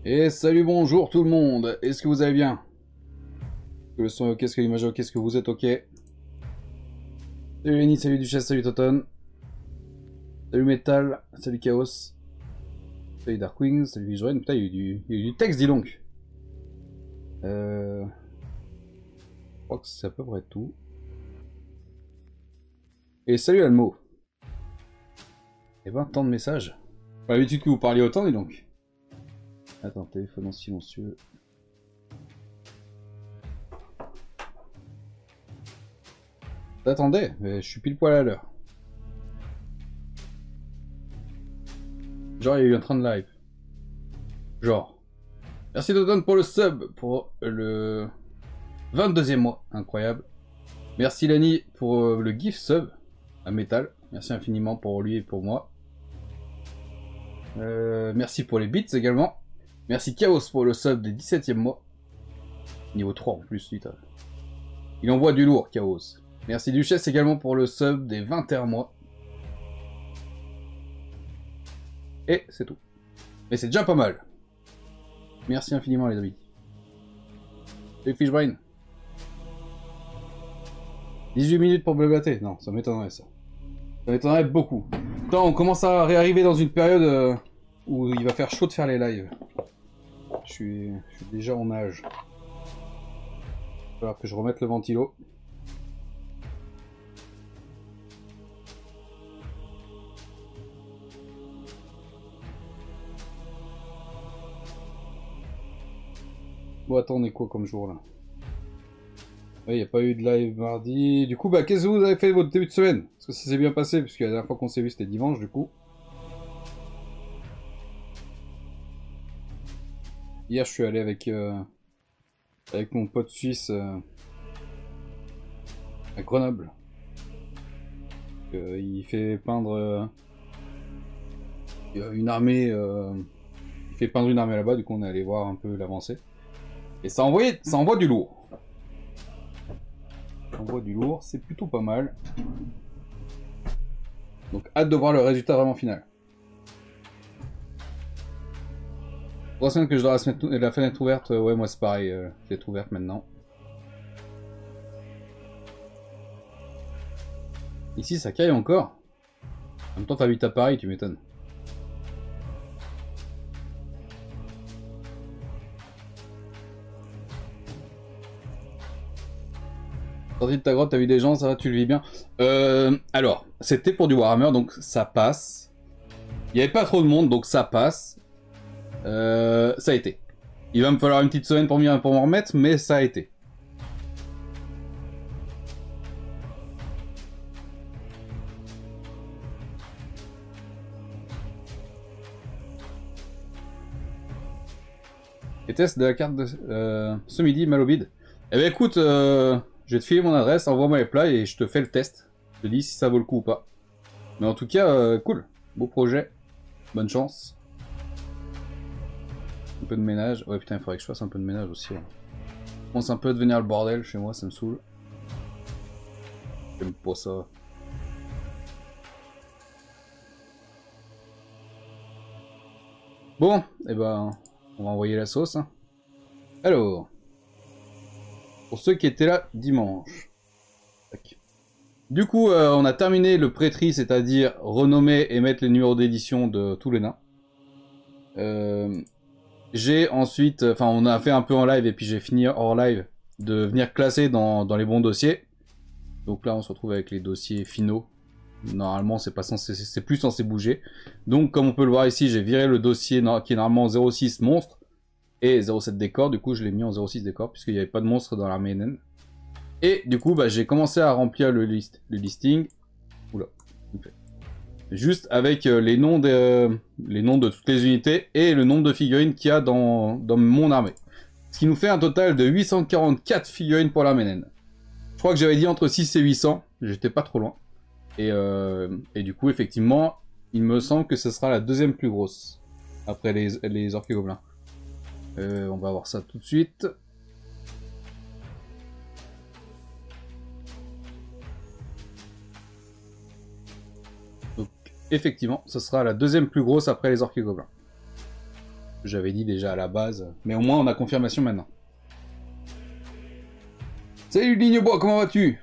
Et salut, bonjour tout le monde. Est-ce que vous allez bien? Est-ce que le son est ok? Est-ce que l'image est ok? Est-ce que vous êtes ok? Salut Lenny, salut Duchesse, salut Toton. Salut Metal, salut Chaos. Salut Darkwing, salut Visual. Putain, il y a eu du texte, dis donc. Je crois que c'est à peu près tout. Et salut Almo. Et ben, tant de messages. Pas l'habitude que vous parliez autant, dis donc. Attends, téléphone en silencieux. Attendez, mais je suis pile poil à l'heure. Genre, il y a eu un train de live. Genre. Merci Toton pour le sub, pour le 22e mois. Incroyable. Merci Lani pour le GIF sub à Metal. Merci infiniment pour lui et pour moi. Merci pour les bits également. Merci Chaos pour le sub des 17e mois. Niveau 3 en plus, lui. Il envoie du lourd, Chaos. Merci Duchesse également pour le sub des 21 mois. Et c'est tout. Mais c'est déjà pas mal. Merci infiniment les amis. Et Fishbrain. 18 minutes pour blablater. Non, ça m'étonnerait ça. Ça m'étonnerait beaucoup. Attends, on commence à réarriver dans une période où il va faire chaud de faire les lives. Je suis déjà en âge. Il va falloir que je remette le ventilo. Bon, attends, on est quoi comme jour là? Ouais, il n'y a pas eu de live mardi. Du coup, bah, qu'est-ce que vous avez fait votre début de semaine? Parce que ça s'est bien passé, puisque la dernière fois qu'on s'est vu, c'était dimanche, du coup. Hier, je suis allé avec mon pote suisse à Grenoble. Il fait peindre une armée. Il fait peindre une armée là-bas, du coup, on est allé voir un peu l'avancée. Et ça envoie du lourd. Ça envoie du lourd, c'est plutôt pas mal. Donc, hâte de voir le résultat vraiment final. 3 semaines que je dois la fenêtre ouverte, ouais, moi c'est pareil, je l'ai ouverte maintenant. Ici, ça caille encore. En même temps, t'habites à Paris, tu m'étonnes. Sorti de ta grotte, t'as vu des gens, ça va, tu le vis bien. Alors, c'était pour du Warhammer, donc ça passe. Il n'y avait pas trop de monde, donc ça passe. Ça a été. Il va me falloir une petite semaine pour m'en remettre, mais ça a été. Et test de la carte de ce midi, Malobide. Eh ben écoute, je vais te filer mon adresse, envoie-moi les plats et je te fais le test. Je te dis si ça vaut le coup ou pas. Mais en tout cas, cool. Beau projet. Bonne chance. Un peu de ménage. Ouais putain, il faudrait que je fasse un peu de ménage aussi. Là. Je commence un peu à devenir le bordel chez moi, ça me saoule. J'aime pas ça. Bon, et ben, on va envoyer la sauce. Hein. Alors, pour ceux qui étaient là dimanche. Tac. Du coup, on a terminé le pré-tri, c'est-à-dire renommer et mettre les numéros d'édition de tous les nains. J'ai ensuite, enfin on a fait un peu en live et puis j'ai fini hors live de venir classer dans les bons dossiers. Donc là on se retrouve avec les dossiers finaux. Normalement c'est plus censé bouger. Donc comme on peut le voir ici, j'ai viré le dossier qui est normalement 06 monstre et 07 décor. Du coup je l'ai mis en 06 décor puisqu'il n'y avait pas de monstre dans l'armée NN. Et du coup bah, j'ai commencé à remplir le listing. Oula, juste avec les noms de toutes les unités et le nombre de figurines qu'il y a dans mon armée. Ce qui nous fait un total de 844 figurines pour l'armée naine. Je crois que j'avais dit entre 6 et 800, j'étais pas trop loin. Et du coup, effectivement, il me semble que ce sera la deuxième plus grosse, après les orques et gobelins. On va voir ça tout de suite. Effectivement, ce sera la deuxième plus grosse après les orques et gobelins. que j'avais dit déjà à la base. Mais au moins, on a confirmation maintenant. Salut Lignebois, comment vas-tu?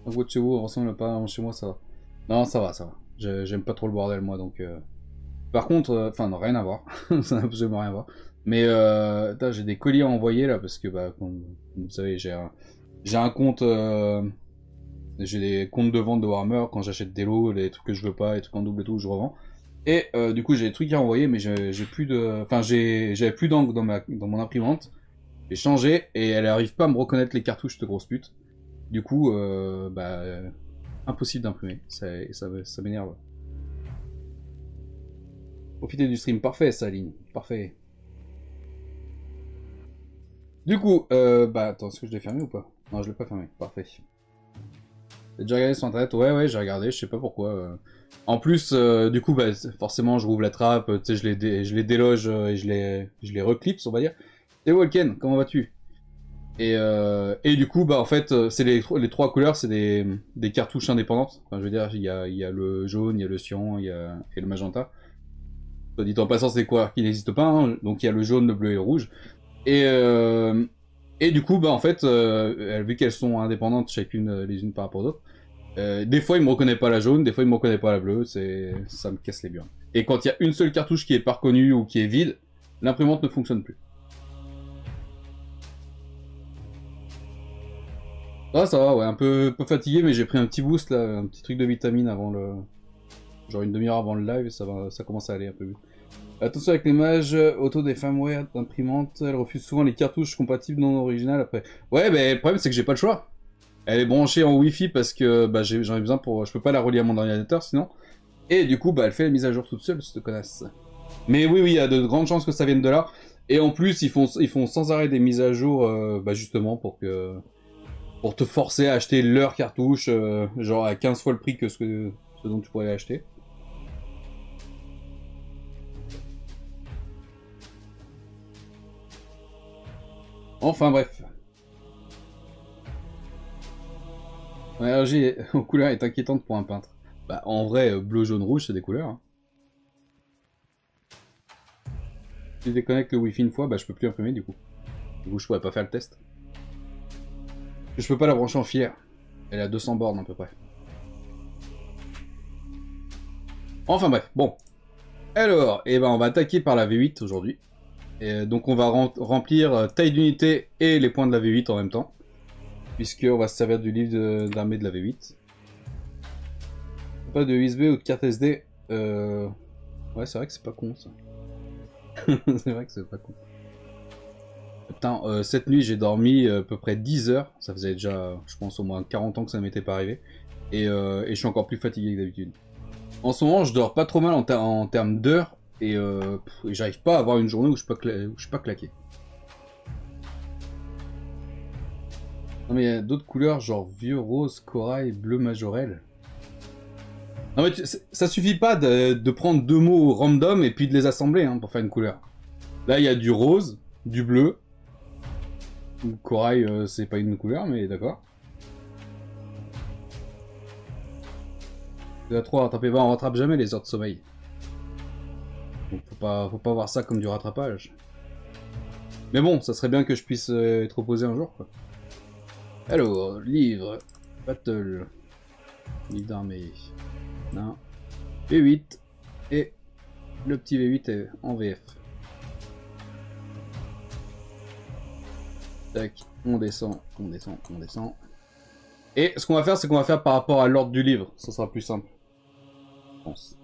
Un goût de chez vous ressemble pas à chez moi, ça va. Non, ça va, ça va. J'aime pas trop le bordel, moi, donc... Par contre, enfin, non, rien à voir. Ça n'a absolument rien à voir. Mais, j'ai des colis à envoyer, là, parce que, bah, comme vous savez, j'ai un compte... j'ai des comptes de vente de Warhammer, quand j'achète des lots, les trucs que je veux pas, les trucs en double et tout, je revends. Et, du coup, j'ai des trucs à envoyer, mais j'ai plus de... Enfin, j'avais plus d'encre dans mon imprimante. J'ai changé, et elle arrive pas à me reconnaître les cartouches, cette grosse pute. Du coup, impossible d'imprimer. Ça m'énerve. Profiter du stream. Parfait, ça, ligne. Parfait. Du coup, attends, est-ce que je l'ai fermé ou pas? Non, je l'ai pas fermé. Parfait. J'ai déjà regardé sur internet. Ouais, j'ai regardé. Je sais pas pourquoi. En plus, du coup, forcément, je rouvre la trappe. Tu sais, je les déloge et je les reclipse, on va dire. Et Walken, comment vas-tu? Et du coup, en fait, c'est les trois couleurs, c'est des cartouches indépendantes. Enfin, je veux dire, il y a le jaune, il y a le cyan, et le magenta. Soit dit en passant, c'est des couleurs qui n'existent pas, hein. Donc il y a le jaune, le bleu et le rouge. Et du coup, en fait, vu qu'elles sont indépendantes chacune les unes par rapport aux autres, des fois il me reconnaît pas la jaune, des fois il me reconnaît pas la bleue, ça me casse les burnes. Et quand il y a une seule cartouche qui est pas reconnue ou qui est vide, l'imprimante ne fonctionne plus. Ah, ça va, ouais, un peu fatigué, mais j'ai pris un petit boost là, un petit truc de vitamine avant le. Genre une demi-heure avant le live, ça commence à aller un peu mieux. Attention avec les mages, auto des firmware d'imprimantes, elles refusent souvent les cartouches compatibles non originales après. Ouais, mais le problème c'est que j'ai pas le choix. Elle est branchée en Wi-Fi parce que j'en ai besoin pour. Je peux pas la relier à mon ordinateur sinon. Et du coup, elle fait la mise à jour toute seule, cette connasse. Mais oui, il y a de grandes chances que ça vienne de là. Et en plus, ils font sans arrêt des mises à jour, justement pour te forcer à acheter leur cartouche, genre à 15 fois le prix que ce dont tu pourrais acheter. Enfin bref. Mon allergie aux couleurs est inquiétante pour un peintre. En vrai, bleu, jaune, rouge, c'est des couleurs. Hein. Si je déconnecte le Wi-Fi une fois, je peux plus imprimer du coup. Du coup, je pourrais pas faire le test. Je peux pas la brancher en filaire. Elle est à 200 bornes à peu près. Enfin bref, bon. Alors, on va attaquer par la V8 aujourd'hui. Et donc on va remplir taille d'unité et les points de la V8 en même temps. Puisqu'on va se servir du livre d'armée de la V8. Pas de USB ou de carte SD. Ouais, c'est vrai que c'est pas con ça. C'est vrai que c'est pas con. Putain, cette nuit j'ai dormi à peu près 10 heures. Ça faisait déjà, je pense, au moins 40 ans que ça m'était pas arrivé. Et je suis encore plus fatigué que d'habitude. En ce moment, je dors pas trop mal en termes d'heures. Et j'arrive pas à avoir une journée où je suis pas claqué. Non mais il y a d'autres couleurs, genre vieux, rose, corail, bleu majorel. Non mais ça suffit pas de prendre deux mots random et puis de les assembler pour faire une couleur. Là il y a du rose, du bleu. Corail c'est pas une couleur mais d'accord. C'est à 3 rattraper, on rattrape jamais les heures de sommeil. Donc faut pas voir ça comme du rattrapage. Mais bon, ça serait bien que je puisse être reposé un jour quoi. Alors, livre, battle, livre d'armée, non, V8, et le petit V8 est en VF. Tac, on descend. Et ce qu'on va faire, c'est qu'on va faire par rapport à l'ordre du livre, ça sera plus simple, je pense.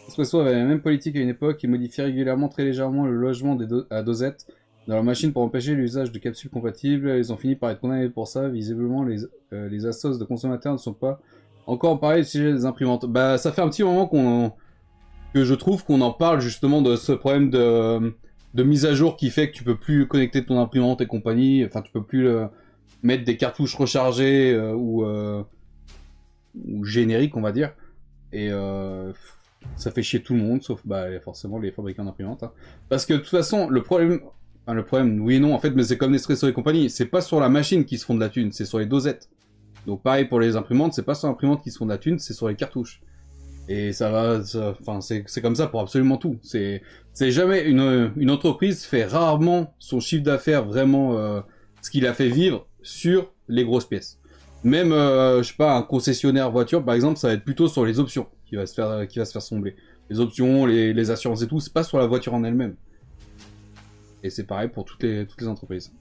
Espresso avait la même politique à une époque, il modifiait régulièrement très légèrement le logement à dosette dans leur machine pour empêcher l'usage de capsules compatibles. Ils ont fini par être condamnés pour ça. Visiblement, les assos de consommateurs ne sont pas encore parlé du sujet des imprimantes. Ça fait un petit moment que je trouve qu'on en parle justement de ce problème de mise à jour qui fait que tu peux plus connecter ton imprimante et compagnie. Enfin, tu peux plus mettre des cartouches rechargées ou génériques, on va dire. Et Ça fait chier tout le monde, sauf bah, forcément les fabricants d'imprimantes. Hein. Parce que de toute façon, le problème, oui et non, en fait, mais c'est comme Nespresso et compagnie, c'est pas sur la machine qu'ils se font de la thune, c'est sur les dosettes. Donc pareil pour les imprimantes, c'est pas sur l'imprimante qu'ils se font de la thune, c'est sur les cartouches. Et ça va, enfin c'est comme ça pour absolument tout. C'est jamais une entreprise fait rarement son chiffre d'affaires vraiment ce qu'il a fait vivre sur les grosses pièces. Même je sais pas un concessionnaire voiture par exemple, ça va être plutôt sur les options qui va se faire sembler. Les options, les assurances et tout, c'est pas sur la voiture en elle-même. Et c'est pareil pour toutes les entreprises.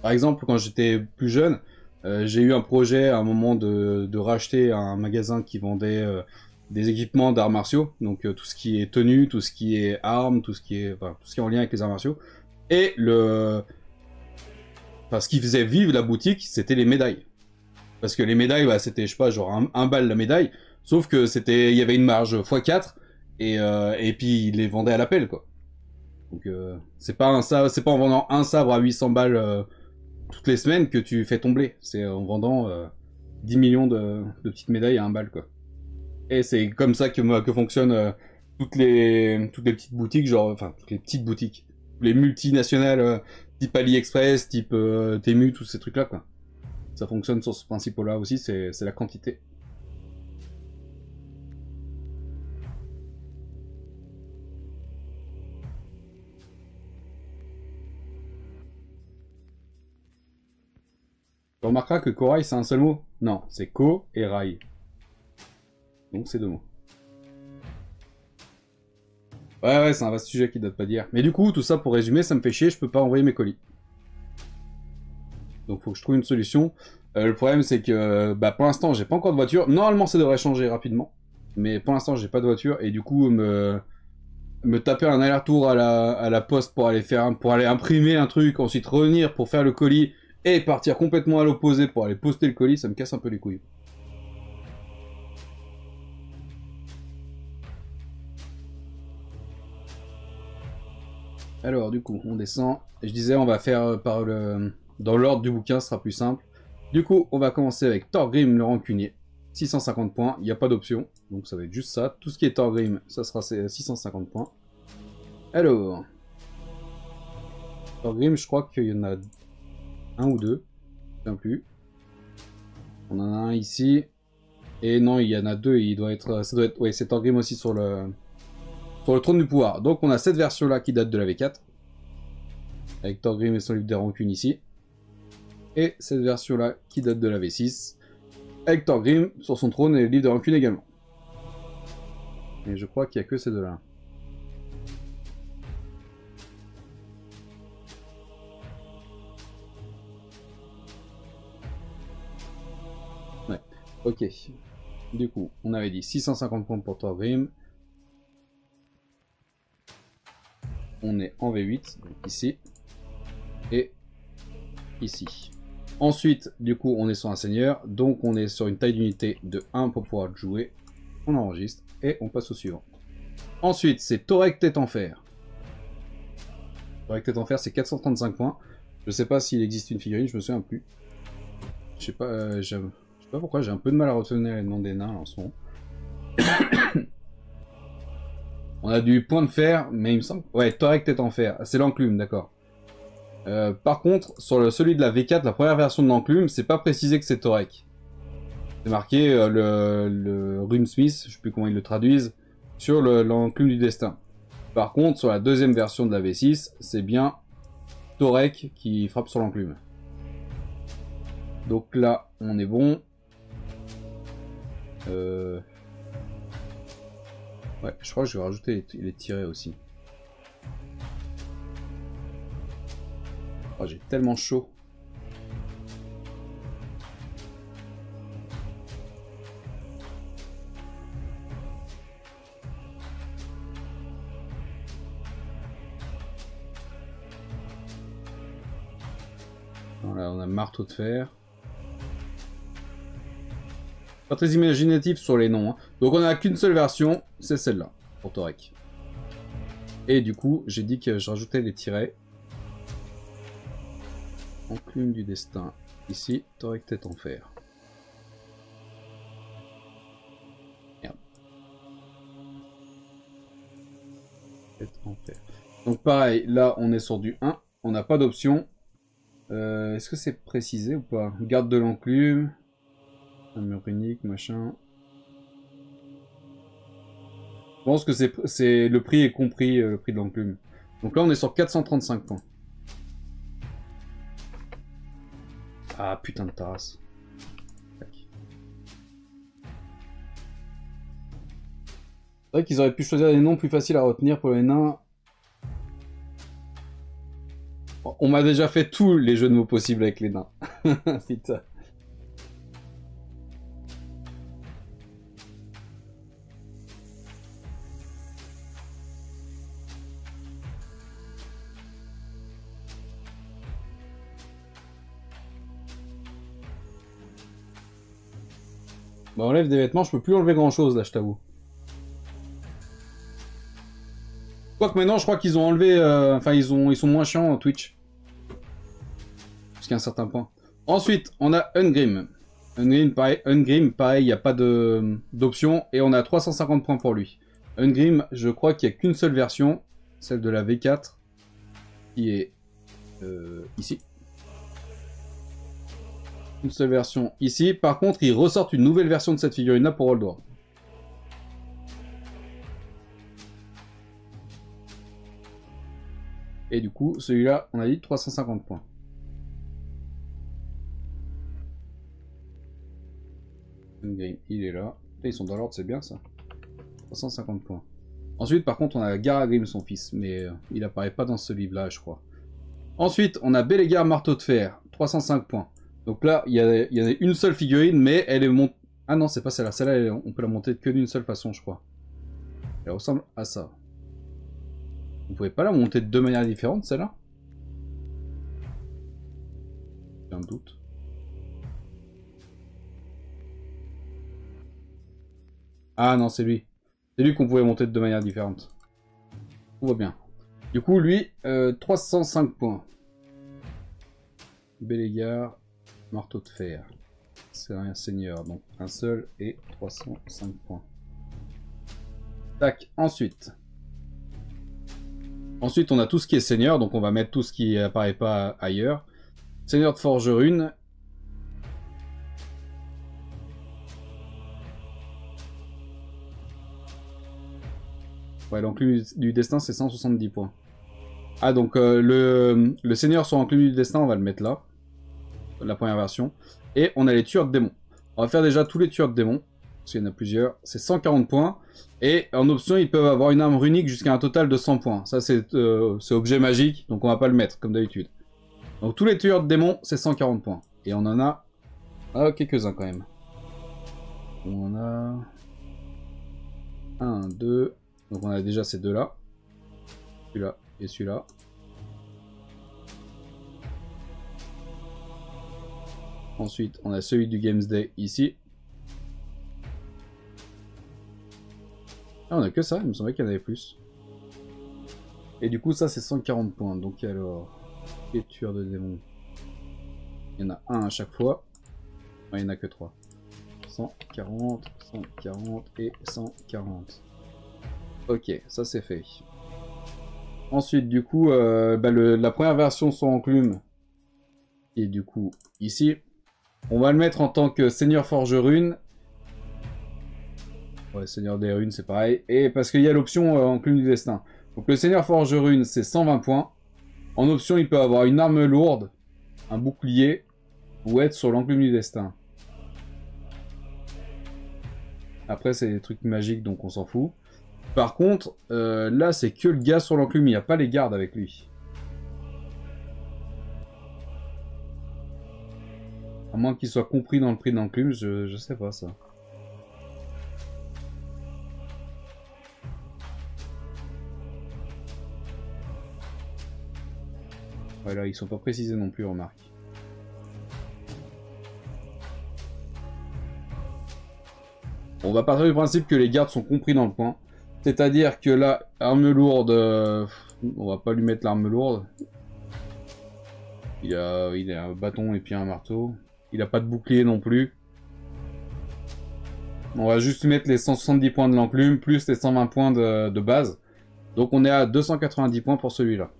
Par exemple, quand j'étais plus jeune, j'ai eu un projet à un moment de racheter un magasin qui vendait des équipements d'arts martiaux, donc tout ce qui est tenue, tout ce qui est armes, tout ce qui est en lien avec les arts martiaux. Et ce qui faisait vivre la boutique, c'était les médailles. Parce que les médailles, bah, c'était, je sais pas, genre un bal la médaille, sauf que il y avait une marge x4, et puis ils les vendaient à l'appel, quoi. Donc c'est pas en vendant un sabre à 800 balles toutes les semaines que tu fais tomber. C'est en vendant 10 millions de petites médailles à un bal, quoi. Et c'est comme ça que fonctionnent toutes les petites boutiques, genre, enfin, toutes les petites boutiques. Les multinationales, type AliExpress, type Temu, tous ces trucs-là, quoi. Ça fonctionne sur ce principe-là aussi, c'est la quantité. Tu remarqueras que corail, c'est un seul mot. Non, c'est ko et rail. Donc c'est deux mots. Ouais, c'est un vaste sujet qui date pas d'hier. Mais du coup, tout ça pour résumer, ça me fait chier, je peux pas envoyer mes colis. Donc faut que je trouve une solution. Le problème c'est que bah, pour l'instant j'ai pas encore de voiture. Normalement ça devrait changer rapidement. Mais pour l'instant j'ai pas de voiture et du coup me taper un aller-retour à la poste pour aller imprimer un truc, ensuite revenir pour faire le colis et partir complètement à l'opposé pour aller poster le colis, ça me casse un peu les couilles. Alors du coup, on descend. Et je disais, on va faire dans l'ordre du bouquin, ce sera plus simple. Du coup, on va commencer avec Thorgrim le rancunier. 650 points, il n'y a pas d'option. Donc ça va être juste ça. Tout ce qui est Thorgrim, ça sera 650 points. Alors... Thorgrim, je crois qu'il y en a un ou deux. Je ne sais plus. On en a un ici. Et non, il y en a deux. Il doit être... Ça doit être... Oui, c'est Thorgrim aussi sur le trône du pouvoir. Donc on a cette version-là qui date de la V4. Avec Thorgrim et son livre des rancunes ici. Et cette version-là qui date de la V6. Avec Thorgrim sur son trône et le livre des rancunes également. Et je crois qu'il n'y a que ces deux-là. Ouais, ok. Du coup, on avait dit 650 points pour Thorgrim. On est en V8, donc ici. Et ici. Ensuite, du coup, on est sur un seigneur. Donc, on est sur une taille d'unité de 1 pour pouvoir le jouer. On enregistre et on passe au suivant. Ensuite, c'est Thorek Tête en Fer. Thorek Tête en Fer, c'est 435 points. Je sais pas s'il existe une figurine, je me souviens plus. Je sais pas, je sais pas pourquoi, j'ai un peu de mal à retenir les noms des nains en ce moment. On a du point de fer, mais il me semble... Ouais, Thorek Tête en Fer. C'est l'enclume, d'accord. Par contre, sur celui de la V4, la première version de l'enclume, c'est pas précisé que c'est Thorek. C'est marqué le Runesmith, je sais plus comment ils le traduisent, sur l'enclume du destin. Par contre, sur la deuxième version de la V6, c'est bien Thorek qui frappe sur l'enclume. Donc là, on est bon. Ouais, je crois que je vais rajouter les tirets aussi. Oh, j'ai tellement chaud. Voilà, on a marteau de fer. Pas très imaginatif sur les noms. Hein. Donc on n'a qu'une seule version, c'est celle-là, pour Thorek. Et du coup, j'ai dit que je rajoutais les tirets. Enclume du destin. Ici, Thorek Tête en Fer. En fer. Donc pareil, là on est sur du 1, on n'a pas d'option. Est-ce que c'est précisé ou pas? Garde de l'enclume, un mur unique, machin. Je pense que c'est le prix est compris, le prix de l'enclume. Donc là on est sur 435 points. Ah putain de tasse. C'est vrai qu'ils auraient pu choisir des noms plus faciles à retenir pour les nains. On m'a déjà fait tous les jeux de mots possibles avec les nains. Putain. Bah, enlève des vêtements, je peux plus enlever grand chose là, je t'avoue. Quoique maintenant, je crois qu'ils ont enlevé. Enfin, ils sont moins chiants en Twitch. Jusqu'à un certain point. Ensuite, on a Ungrim. Ungrim, pareil, il n'y a pas d'option. Et on a 350 points pour lui. Ungrim, je crois qu'il n'y a qu'une seule version. Celle de la V4. Qui est ici. Une seule version ici. Par contre, ils ressortent une nouvelle version de cette figurine-là pour World War. Et du coup, celui-là, on a dit 350 points. Il est là. Ils sont dans l'ordre, c'est bien ça. 350 points. Ensuite, par contre, on a Garagrim, son fils. Mais il apparaît pas dans ce livre-là, je crois. Ensuite, on a Bélégar, marteau de fer. 305 points. Donc là, il y a une seule figurine, mais elle est montée... Ah non, c'est pas celle-là. Celle-là, on peut la monter que d'une seule façon, je crois. Elle ressemble à ça. Vous pouvez pas la monter de deux manières différentes, celle-là? J'ai un doute. Ah non, c'est lui. C'est lui qu'on pouvait monter de deux manières différentes. Tout va bien. Du coup, lui, 305 points. Bélégar, marteau de fer. C'est un seigneur, donc un seul et 305 points. Tac, ensuite. Ensuite, on a tout ce qui est seigneur, donc on va mettre tout ce qui apparaît pas ailleurs. Seigneur de Forgerune. Ouais, l'enclume du destin, c'est 170 points. Ah, donc le seigneur sur l'enclume du destin, on va le mettre là. La première version. Et on a les tueurs de démons. On va faire déjà tous les tueurs de démons. Parce qu'il y en a plusieurs. C'est 140 points. Et en option, ils peuvent avoir une arme runique jusqu'à un total de 100 points. Ça, c'est objet magique. Donc on va pas le mettre, comme d'habitude. Donc tous les tueurs de démons, c'est 140 points. Et on en a quelques-uns quand même. On en a... 1, 2... Donc on a déjà ces deux-là. Celui-là et celui-là. Ensuite, on a celui du Games Day ici. Ah, on a que ça, il me semblait qu'il y en avait plus. Et du coup, ça c'est 140 points. Donc alors, les tueurs de démons. Il y en a un à chaque fois. Ouais, il n'y en a que 3. 140, 140 et 140. Ok, ça c'est fait. Ensuite, du coup, la première version sans enclume. Et du coup, ici. On va le mettre en tant que Seigneur Forgerune. Ouais, Seigneur des runes, c'est pareil. Et parce qu'il y a l'option enclume du destin. Donc le Seigneur Forgerune, c'est 120 points. En option, il peut avoir une arme lourde, un bouclier, ou être sur l'enclume du destin. Après, c'est des trucs magiques, donc on s'en fout. Par contre, là, c'est que le gars sur l'enclume. Il n'y a pas les gardes avec lui. À moins qu'il soit compris dans le prix de l'enclume, je sais pas ça. Voilà, ils sont pas précisés non plus, remarque. On va partir du principe que les gardes sont compris dans le point. C'est-à-dire que là, arme lourde, on va pas lui mettre l'arme lourde. Il a un bâton et puis un marteau. Il a pas de bouclier non plus. On va juste mettre les 170 points de l'enclume, plus les 120 points de base. Donc on est à 290 points pour celui-là.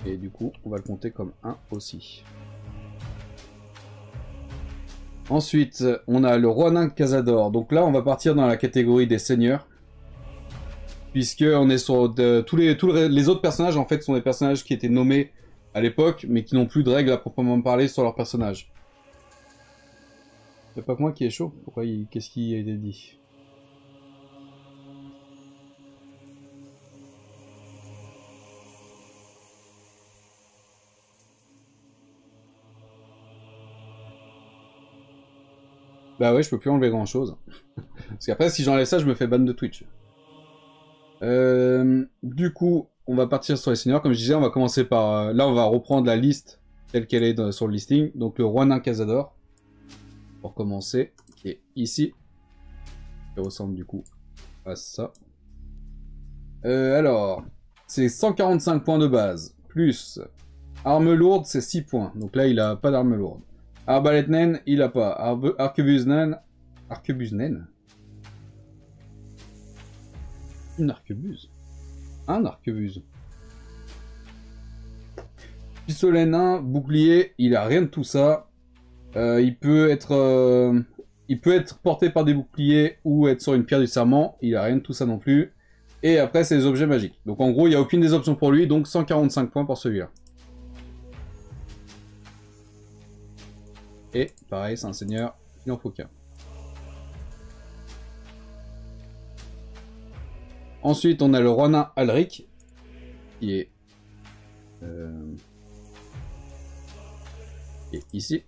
Et du coup, on va le compter comme 1 aussi. Ensuite, on a le roi nain Cazador. Donc là, on va partir dans la catégorie des seigneurs. Puisque on est sur tous les autres personnages, en fait, sont des personnages qui étaient nommés à l'époque, mais qui n'ont plus de règles à proprement parler sur leur personnage. C'est pas que moi qui est chaud. Pourquoi qu'est-ce qui a été dit? Bah ouais, je peux plus enlever grand chose. Parce qu'après, si j'enlève ça, je me fais ban de Twitch. Du coup, on va partir sur les seigneurs. Comme je disais, on va commencer par... là, on va reprendre la liste telle qu'elle est sur le listing. Donc le roi nain Cazador. Pour commencer, qui est ici. Qui ressemble du coup à ça. Alors, c'est 145 points de base. Plus arme lourde, c'est 6 points. Donc là, il a pas d'arme lourde. Arbalète naine, il a pas. Arquebuse naine. Arquebuse naine? Une arquebuse? Un arquebuse. Pistolet nain, bouclier, il a rien de tout ça. Il peut être porté par des boucliers ou être sur une pierre du serment. Il a rien de tout ça non plus. Et après, c'est les objets magiques. Donc en gros, il n'y a aucune des options pour lui. Donc 145 points pour celui-là. Et pareil, c'est un seigneur, il en faut qu'un. Ensuite, on a le roi nain Alric, qui est ici.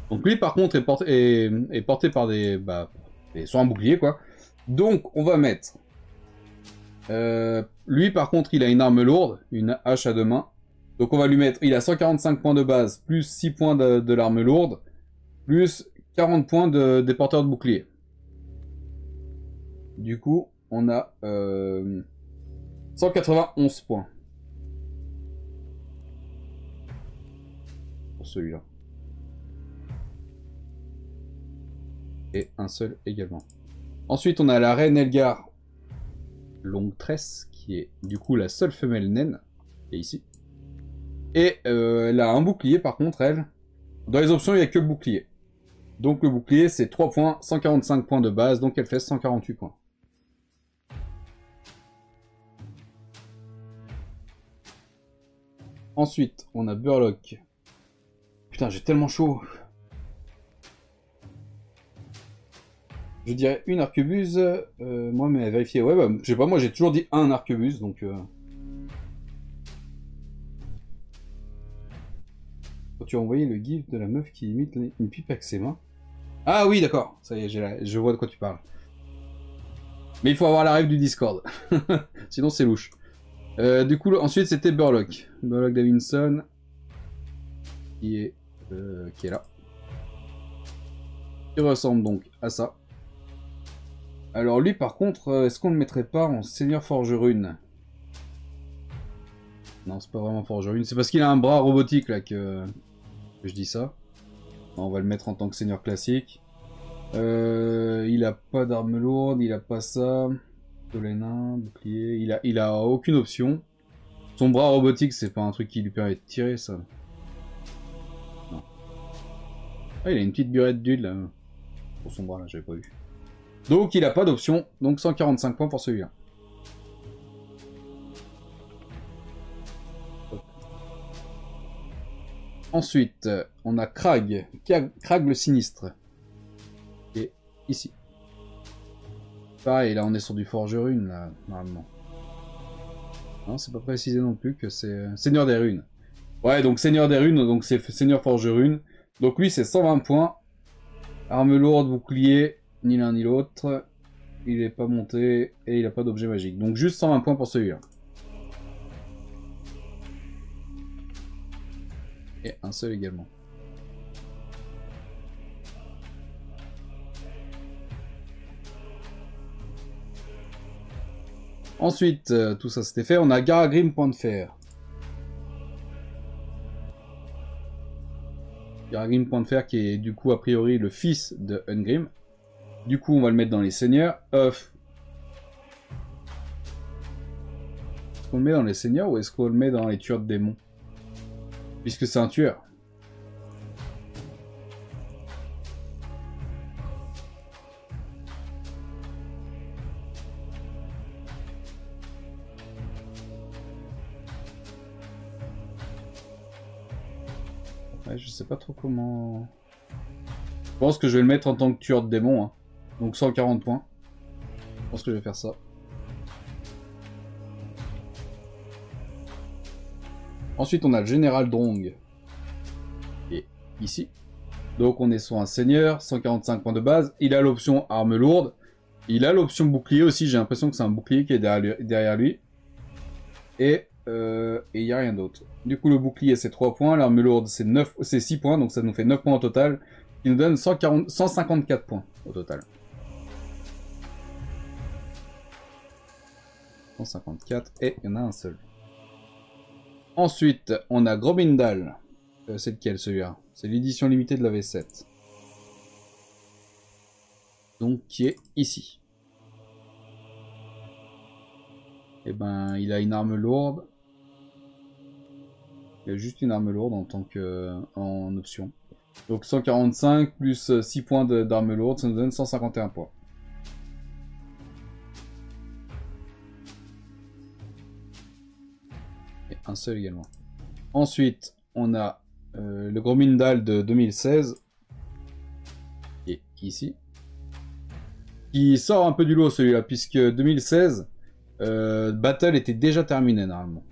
Donc lui, par contre, est porté par sur un bouclier, quoi. Donc, on va mettre... lui, par contre, il a une arme lourde, une hache à deux mains. Donc on va lui mettre... Il a 145 points de base, plus 6 points de l'arme lourde, plus 40 points des porteurs de bouclier. Du coup, on a 191 points. Pour celui-là. Et un seul également. Ensuite, on a la reine Elgar Longue Tresse, qui est du coup la seule femelle naine, qui est ici. Et elle a un bouclier, par contre, elle. Dans les options, il n'y a que le bouclier. Donc le bouclier, c'est 3 points, 145 points de base, donc elle fait 148 points. Ensuite, on a Burlock. Putain, j'ai tellement chaud. Je dirais une arquebuse. Moi, mais vérifier. Ouais, bah, je sais pas, moi j'ai toujours dit un arquebuse, donc... Quand tu as envoyé le gif de la meuf qui imite une pipe avec ses mains. Ah oui, d'accord. Ça y est, je vois de quoi tu parles. Mais il faut avoir la règle du Discord. Sinon, c'est louche. Du coup, ensuite, c'était Burlock. Burlock Davidson. Qui est là. Qui ressemble donc à ça. Alors lui, par contre, est-ce qu'on le mettrait pas en Seigneur Forgerune? Non, c'est pas vraiment Forgerune. C'est parce qu'il a un bras robotique, là, que je dis ça. On va le mettre en tant que Seigneur classique. Il a pas d'arme lourde, il a pas ça. Pistolet nain, bouclier. Il a aucune option. Son bras robotique, c'est pas un truc qui lui permet de tirer, ça. Non. Ah, il a une petite burette d'huile, là. Pour son bras, là, j'avais pas vu. Donc, il a pas d'option. Donc, 145 points pour celui-là. Ensuite, on a Krag. Krag le sinistre. Et ici. Pareil, là, on est sur du Forgerune, là, normalement. Non, c'est pas précisé non plus que c'est Seigneur des Runes. Ouais, donc Seigneur des Runes, donc c'est Seigneur Forgerune. Donc lui, c'est 120 points. Arme lourde, bouclier, ni l'un ni l'autre. Il est pas monté et il a pas d'objet magique. Donc juste 120 points pour celui-là. Et un seul également. Ensuite, tout ça c'était fait. On a Garagrim Point de Fer. Iragrim Point de Fer qui est du coup a priori le fils de Ungrim. Du coup on va le mettre dans les seigneurs. Est-ce qu'on le met dans les seigneurs ou est-ce qu'on le met dans les tueurs de démons? Puisque c'est un tueur. Ouais, je sais pas trop comment... Je pense que je vais le mettre en tant que tueur de démons. Hein. Donc 140 points. Je pense que je vais faire ça. Ensuite, on a le général Drong. Et ici. Donc on est sur un seigneur, 145 points de base. Il a l'option arme lourde. Il a l'option bouclier aussi. J'ai l'impression que c'est un bouclier qui est derrière lui. Et il n'y a rien d'autre. Du coup, le bouclier, c'est 3 points. L'arme lourde, c'est 6 points. Donc ça nous fait 9 points au total. Qui nous donne 154 points au total. 154. Et il y en a un seul. Ensuite, on a Grobindal. C'est lequel celui-là? C'est l'édition limitée de la V7. Donc, qui est ici. Et ben, il a une arme lourde. Il a juste une arme lourde en tant que en option. Donc 145 plus 6 points d'arme lourde, ça nous donne 151 points. Et un seul également. Ensuite, on a le Gromindal de 2016. Qui est ici. Qui sort un peu du lot celui-là, puisque 2016, Battle était déjà terminé normalement.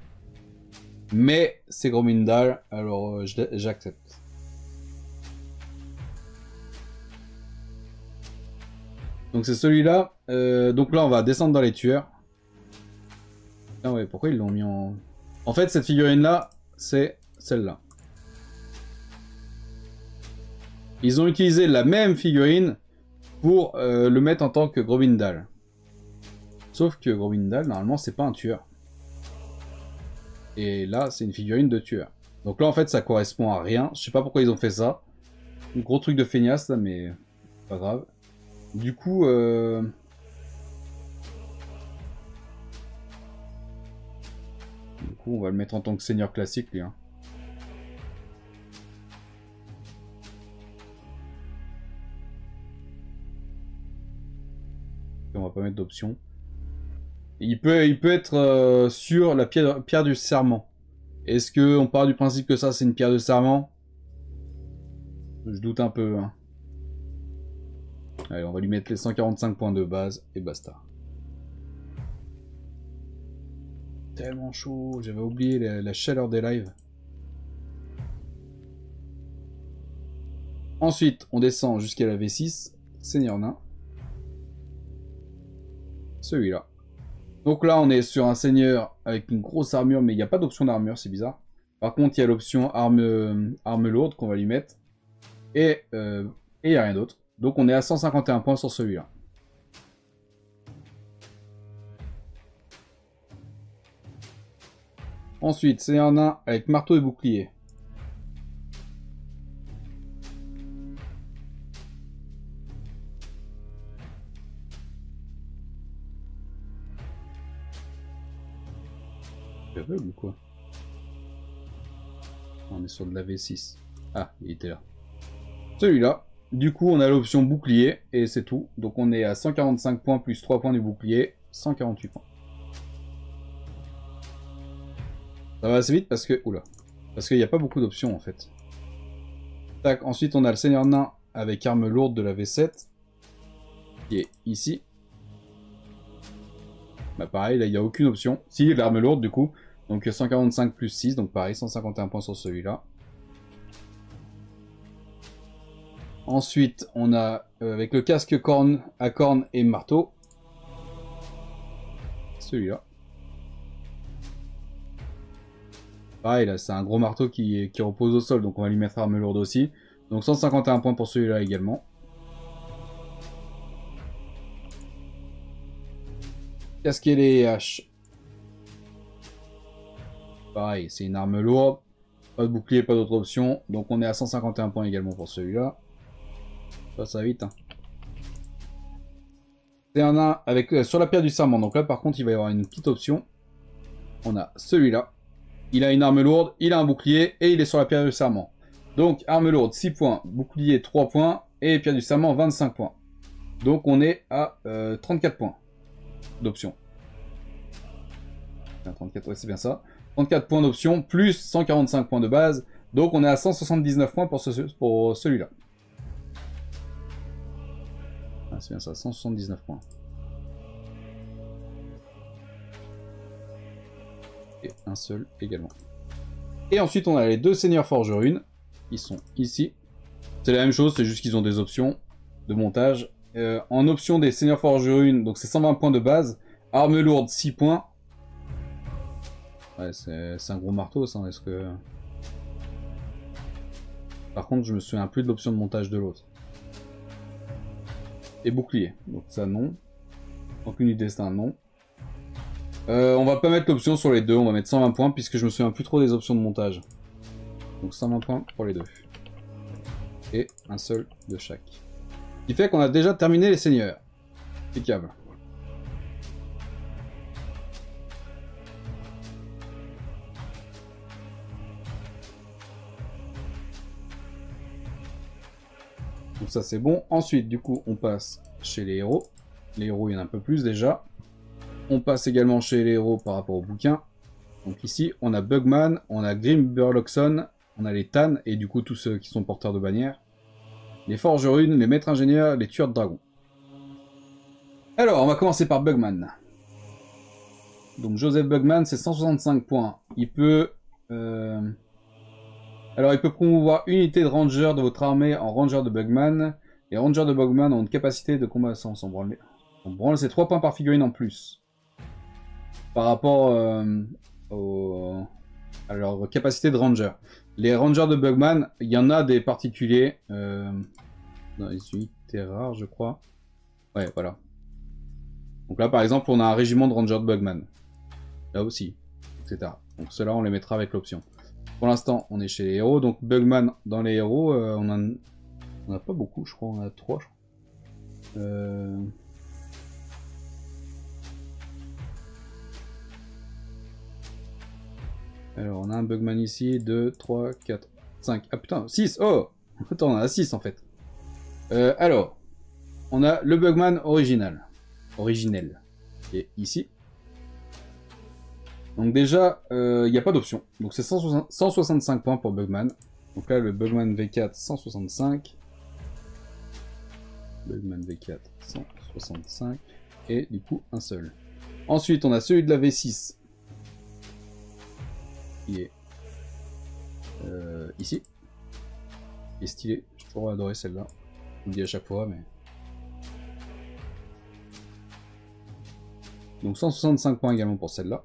Mais c'est Gromindal, alors j'accepte. Donc c'est celui-là. Donc là, on va descendre dans les tueurs. Ah ouais, pourquoi ils l'ont mis en... En fait, cette figurine-là, c'est celle-là. Ils ont utilisé la même figurine pour le mettre en tant que Gromindal. Sauf que Gromindal, normalement, c'est pas un tueur. Et là, c'est une figurine de tueur. Donc là, en fait, ça correspond à rien. Je sais pas pourquoi ils ont fait ça. Un gros truc de feignasse, là, mais pas grave. Du coup, on va le mettre en tant que seigneur classique, lui. Hein. On va pas mettre d'option. Il peut être sur la pierre du serment. Est-ce qu'on part du principe que ça, c'est une pierre de serment? Je doute un peu. Hein. Allez, on va lui mettre les 145 points de base et basta. Tellement chaud, j'avais oublié la chaleur des lives. Ensuite, on descend jusqu'à la V6, Seigneur Nain. Celui-là. Donc là, on est sur un seigneur avec une grosse armure, mais il n'y a pas d'option d'armure, c'est bizarre. Par contre, il y a l'option arme lourde qu'on va lui mettre. Et il n'y a rien d'autre. Donc on est à 151 points sur celui-là. Ensuite, Seigneur Nain avec marteau et bouclier. Aveugle ou quoi? On est sur de la V6. Ah, il était là. Celui-là. Du coup, on a l'option bouclier et c'est tout. Donc on est à 145 points plus 3 points du bouclier. 148 points. Ça va assez vite parce que... Oula. Parce qu'il n'y a pas beaucoup d'options en fait. Tac. Ensuite, on a le Seigneur Nain avec arme lourde de la V7. Qui est ici. Bah pareil, là il n'y a aucune option. Si, l'arme lourde du coup. Donc 145 plus 6, donc pareil, 151 points sur celui-là. Ensuite, on a avec le casque à cornes et marteau. Celui-là. Pareil, là c'est un gros marteau qui repose au sol, donc on va lui mettre arme lourde aussi. Donc 151 points pour celui-là également. Casquer les haches. Pareil, c'est une arme lourde. Pas de bouclier, pas d'autre option. Donc on est à 151 points également pour celui-là. Ça va vite. Hein. C'est un nain avec, sur la pierre du serment. Donc là par contre il va y avoir une petite option. On a celui-là. Il a une arme lourde, il a un bouclier et il est sur la pierre du serment. Donc arme lourde 6 points, bouclier 3 points et pierre du serment 25 points. Donc on est à 34 points d'option. 34, ouais c'est bien ça. 34 points d'option plus 145 points de base. Donc on est à 179 points pour celui-là. Ah, c'est bien ça, 179 points. Et un seul également. Et ensuite on a les deux seigneurs forgerunes. Ils sont ici. C'est la même chose, c'est juste qu'ils ont des options de montage. En option des seigneurs forgerunes, donc c'est 120 points de base. Arme lourde 6 points. Ouais, c'est un gros marteau ça, est-ce que... Par contre, je me souviens plus de l'option de montage de l'autre. Et bouclier, donc ça non. Aucune du destin, non. On va pas mettre l'option sur les deux, on va mettre 120 points puisque je me souviens plus trop des options de montage. Donc 120 points pour les deux. Et un seul de chaque. Ce qui fait qu'on a déjà terminé les seigneurs. Impeccable. Donc ça c'est bon. Ensuite du coup on passe chez les héros. Les héros il y en a un peu plus déjà. On passe également chez les héros par rapport au bouquin. Donc ici on a Bugman, on a Grim Burloxon, on a les Tan et du coup tous ceux qui sont porteurs de bannières. Les forgerunes, les maîtres ingénieurs, les tueurs de dragons. Alors on va commencer par Bugman. Donc Joseph Bugman c'est 165 points. Il peut... Alors, il peut promouvoir une unité de ranger de votre armée en ranger de Bugman. Les rangers de Bugman ont une capacité de combat sans branle. On branle, c'est 3 points par figurine en plus. Par rapport à leur capacité de ranger. Les rangers de Bugman, il y en a des particuliers. Dans les unités rares, je crois. Ouais, voilà. Donc là, par exemple, on a un régiment de rangers de Bugman. Là aussi, etc. Donc ceux-là, on les mettra avec l'option. Pour l'instant, on est chez les héros. Donc Bugman dans les héros, on a pas beaucoup, je crois. On a 3, je crois. Alors, on a un Bugman ici. 2, 3, 4, 5. Ah putain, 6. Oh, attends, on a 6 en fait. Alors, on a le Bugman original. Originel. Qui est ici. Donc déjà, il n'y a pas d'option. Donc c'est 165 points pour Bugman. Donc là, le Bugman V4, 165. Bugman V4, 165. Et du coup, un seul. Ensuite, on a celui de la V6. Qui est ici. Qui est stylé. J'ai toujours adoré celle-là. Je vous le dis à chaque fois, mais... Donc 165 points également pour celle-là.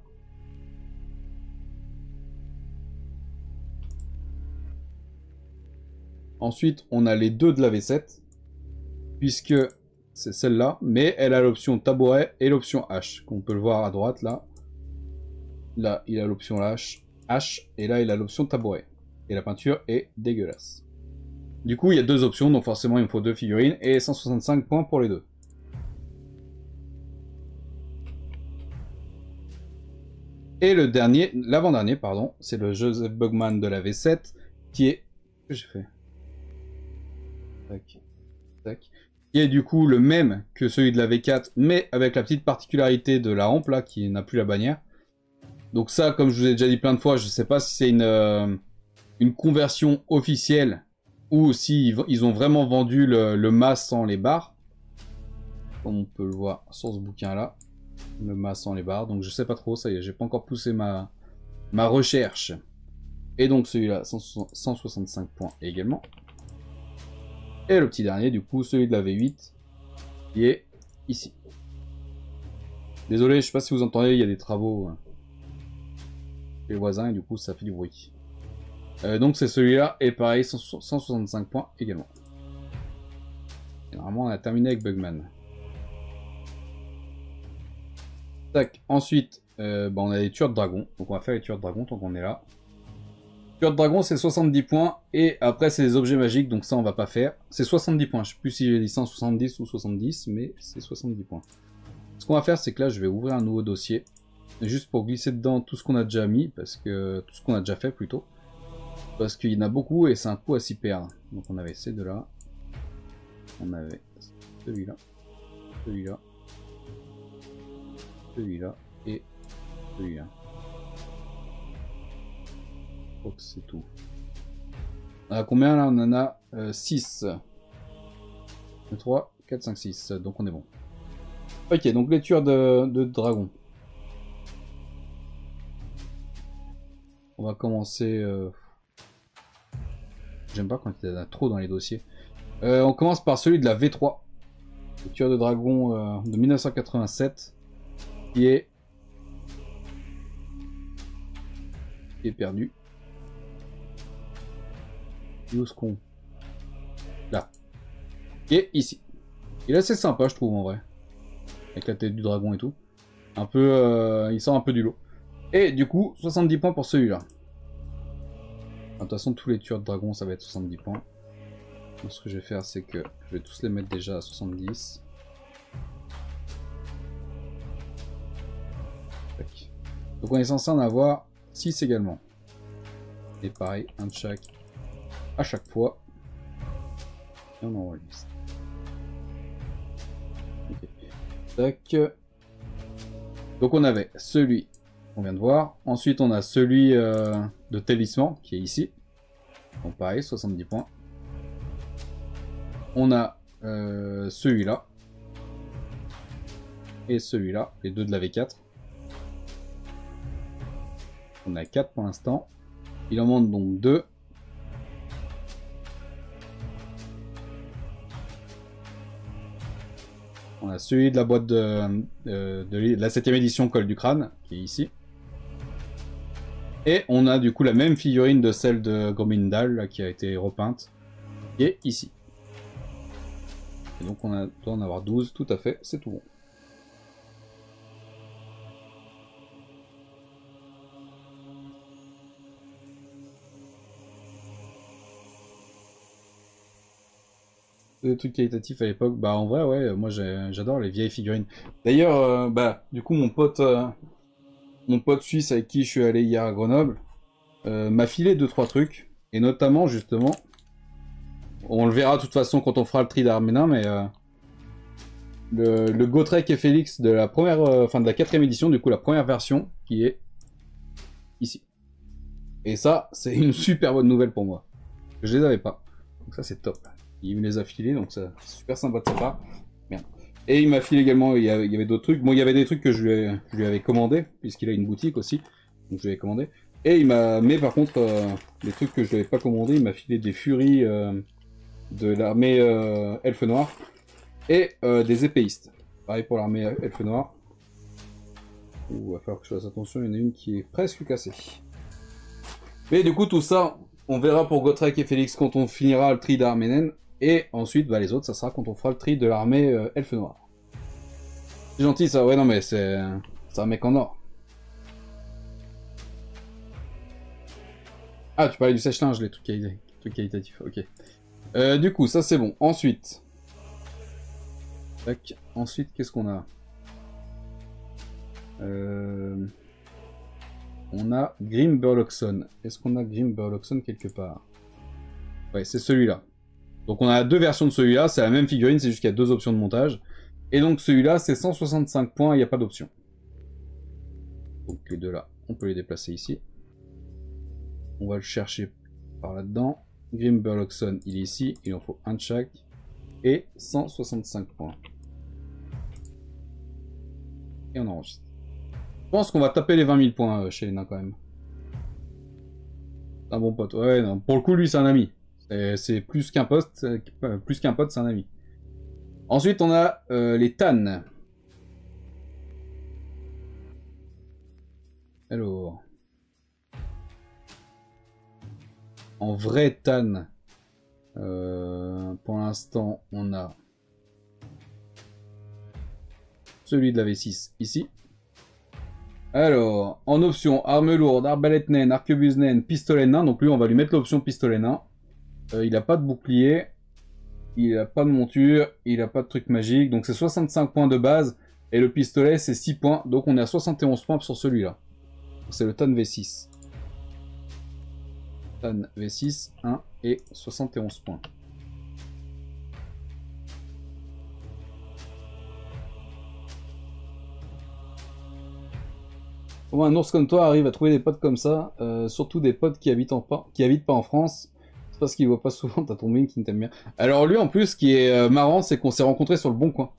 Ensuite, on a les deux de la V7, puisque c'est celle-là, mais elle a l'option tabouret et l'option H, qu'on peut le voir à droite, là. Là, il a l'option H, et là, il a l'option tabouret. Et la peinture est dégueulasse. Du coup, il y a deux options, donc forcément, il me faut deux figurines, et 165 points pour les deux. Et le dernier, l'avant-dernier, pardon, c'est le Joseph Bugman de la V7, qui est... Qu'est-ce que j'ai fait ? Tac, tac. Qui est du coup le même que celui de la V4, mais avec la petite particularité de la hampe là, qui n'a plus la bannière. Donc ça, comme je vous ai déjà dit plein de fois, je sais pas si c'est une conversion officielle ou si ils ont vraiment vendu le mât sans les barres. Comme on peut le voir sur ce bouquin là, le mât sans les barres. Donc je sais pas trop, ça y est, j'ai pas encore poussé ma recherche. Et donc celui-là, 165 points également. Et le petit dernier, du coup, celui de la V8, qui est ici. Désolé, je sais pas si vous entendez, il y a des travaux chez les voisins, et du coup, ça fait du bruit. Donc c'est celui-là, et pareil, 165 points également. Et normalement, on a terminé avec Bugman. Tac, ensuite, on a les tueurs de dragons. Donc on va faire les tueurs de dragons tant qu'on est là. Tueur de dragon, c'est 70 points. Et après, c'est les objets magiques, donc ça, on va pas faire. C'est 70 points. Je sais plus si j'ai dit 170 ou 70, mais c'est 70 points. Ce qu'on va faire, c'est que là, je vais ouvrir un nouveau dossier. Juste pour glisser dedans tout ce qu'on a déjà mis, parce que tout ce qu'on a déjà fait plutôt. Parce qu'il y en a beaucoup et c'est un coup à s'y perdre. Donc on avait ces deux-là. On avait celui-là. Celui-là. Celui-là. Et celui-là. Je crois que c'est tout. On a combien là? On en a 6. 3, 4, 5, 6. Donc on est bon. Ok, donc les tueurs de dragons. On va commencer... J'aime pas quand il y en a trop dans les dossiers. On commence par celui de la V3. Le tueur de dragon de 1987. Qui est perdu. Où est-ce qu'on... Là. Qui est ici. Il est assez sympa, je trouve, en vrai. Avec la tête du dragon et tout. Un peu... il sort un peu du lot. Et du coup, 70 points pour celui-là. De toute façon, tous les tueurs de dragon, ça va être 70 points. Donc, ce que je vais faire, c'est que je vais tous les mettre déjà à 70. Tac. Donc on est censé en avoir 6 également. Et pareil, un de chaque à chaque fois. Et on enregistre. Ok. Tac. Donc on avait celui qu'on vient de voir. Ensuite on a celui de Talisman qui est ici. Donc pareil, 70 points. On a celui-là. Et celui-là, les deux de la V4. On a 4 pour l'instant. Il en manque donc 2. On a celui de la boîte de la 7ème édition Col du Crâne, qui est ici. Et on a du coup la même figurine de celle de Gromindal, là, qui a été repeinte, qui est ici. Et donc on doit en avoir 12, tout à fait, c'est tout bon. Des trucs qualitatifs à l'époque, bah en vrai ouais, moi j'adore les vieilles figurines. D'ailleurs, bah du coup mon pote suisse avec qui je suis allé hier à Grenoble m'a filé 2-3 trucs, et notamment justement, on le verra de toute façon quand on fera le tri d'Arménin, mais le Gotrek et Félix de la première, enfin de la 4ème édition, du coup la première version, qui est ici. Et ça, c'est une super bonne nouvelle pour moi. Je les avais pas, donc ça c'est top. Il me les a filés, donc c'est super sympa de sa part. Merde. Et il m'a filé également, il y avait d'autres trucs. Bon, il y avait des trucs que je lui avais commandé, puisqu'il a une boutique aussi. Donc je lui avais commandé. Et il m'a... Mais par contre, les trucs que je lui avais pas commandé, il m'a filé des furies de l'armée Elfe Noire. Et des épéistes. Pareil pour l'armée Elfe Noire. Il va falloir que je fasse attention, il y en a une qui est presque cassée. Mais du coup, tout ça, on verra pour Gotrek et Félix quand on finira le tri d'Arménen. Et ensuite, bah, les autres, ça sera quand on fera le tri de l'armée Elfe Noire. C'est gentil ça, ouais non mais c'est un mec en or. Ah, tu parlais du sèche-linge, les trucs qualitatifs, ok. Du coup, ça c'est bon. Ensuite... Tac. Ensuite, qu'est-ce qu'on a On a Grim Burloxon. Est-ce qu'on a Grim Burloxon quelque part? Ouais, c'est celui-là. Donc on a deux versions de celui-là, c'est la même figurine, c'est juste qu'il y a deux options de montage. Et donc celui-là, c'est 165 points, il n'y a pas d'option. Donc les deux là, on peut les déplacer ici. On va le chercher par là-dedans. Grim Burloxon, il est ici, il en faut un de chaque. Et 165 points. Et on enregistre. Je pense qu'on va taper les 20 000 points chez les nains quand même. C'est un bon pote. Ouais, non, pour le coup, lui, c'est un ami. C'est plus qu'un pote, c'est un ami. Ensuite, on a les Tannes. Alors... En vrai Tannes, pour l'instant, on a celui de la V6 ici. Alors, en option, arme lourde, arbalète naine, arquebuse naine, pistolet nain. Donc lui, on va lui mettre l'option pistolet nain. Il a pas de bouclier. Il a pas de monture. Il a pas de truc magique. Donc c'est 65 points de base. Et le pistolet, c'est 6 points. Donc on est à 71 points sur celui-là. C'est le Tan V6. Tan V6, 1 et 71 points. Comment un ours comme toi arrive à trouver des potes comme ça, surtout des potes qui habitent pas en France. C'est parce qu'il voit pas souvent, t'as ton mec qui t'aime bien. Alors lui en plus, ce qui est marrant, c'est qu'on s'est rencontrés sur le Bon Coin.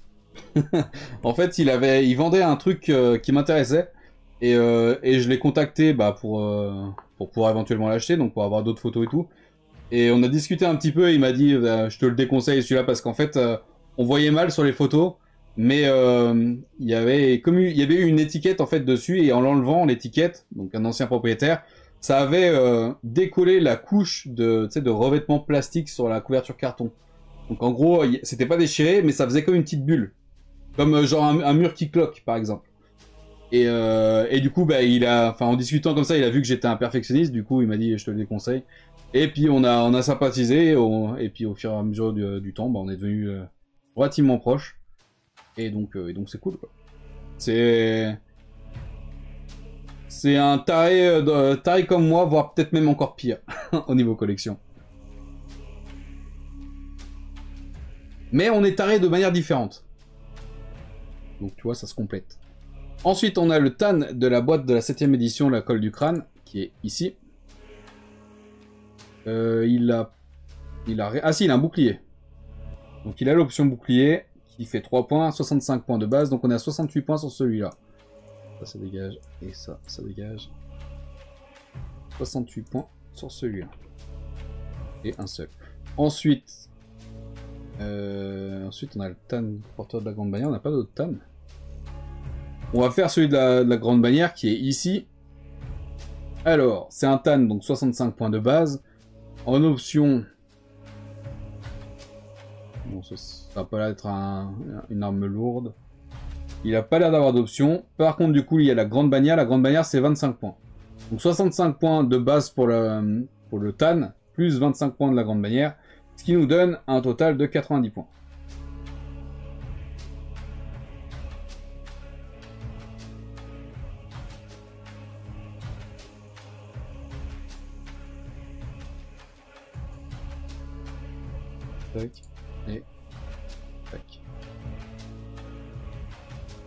En fait, il vendait un truc qui m'intéressait et je l'ai contacté pour pouvoir éventuellement l'acheter, donc pour avoir d'autres photos et tout. Et on a discuté un petit peu et il m'a dit je te le déconseille celui-là parce qu'en fait on voyait mal sur les photos, mais il y avait eu une étiquette en fait dessus et en l'enlevant l'étiquette, donc un ancien propriétaire, ça avait décollé la couche de revêtement plastique sur la couverture carton. Donc en gros c'était pas déchiré mais ça faisait comme une petite bulle. Comme genre un mur qui cloque, par exemple. Et du coup, bah, en discutant comme ça, il a vu que j'étais un perfectionniste. Du coup, il m'a dit, je te le déconseille. Et puis, on a sympathisé. Et puis, au fur et à mesure du temps, bah, on est devenus relativement proches. Et donc, c'est cool, quoi. C'est un taré comme moi, voire peut-être même encore pire au niveau collection. Mais on est taré de manière différente. Donc, tu vois, ça se complète. Ensuite, on a le Tan de la boîte de la 7ème édition, la colle du crâne, qui est ici. Il a un bouclier. Donc il a l'option bouclier, qui fait 3 points, 65 points de base, donc on est à 68 points sur celui-là. Ça dégage, et ça dégage. 68 points sur celui-là. Et un seul. Ensuite, on a le Tan porteur de la grande bannière, on n'a pas d'autre Tan. On va faire celui de la grande bannière qui est ici. Alors, c'est un Tan, donc 65 points de base. En option... Bon, ça n'a pas l'air d'être une arme lourde. Il n'a pas l'air d'avoir d'option. Par contre, du coup, il y a la grande bannière. La grande bannière, c'est 25 points. Donc 65 points de base pour le Tan, plus 25 points de la grande bannière. Ce qui nous donne un total de 90 points. Tac. Et tac.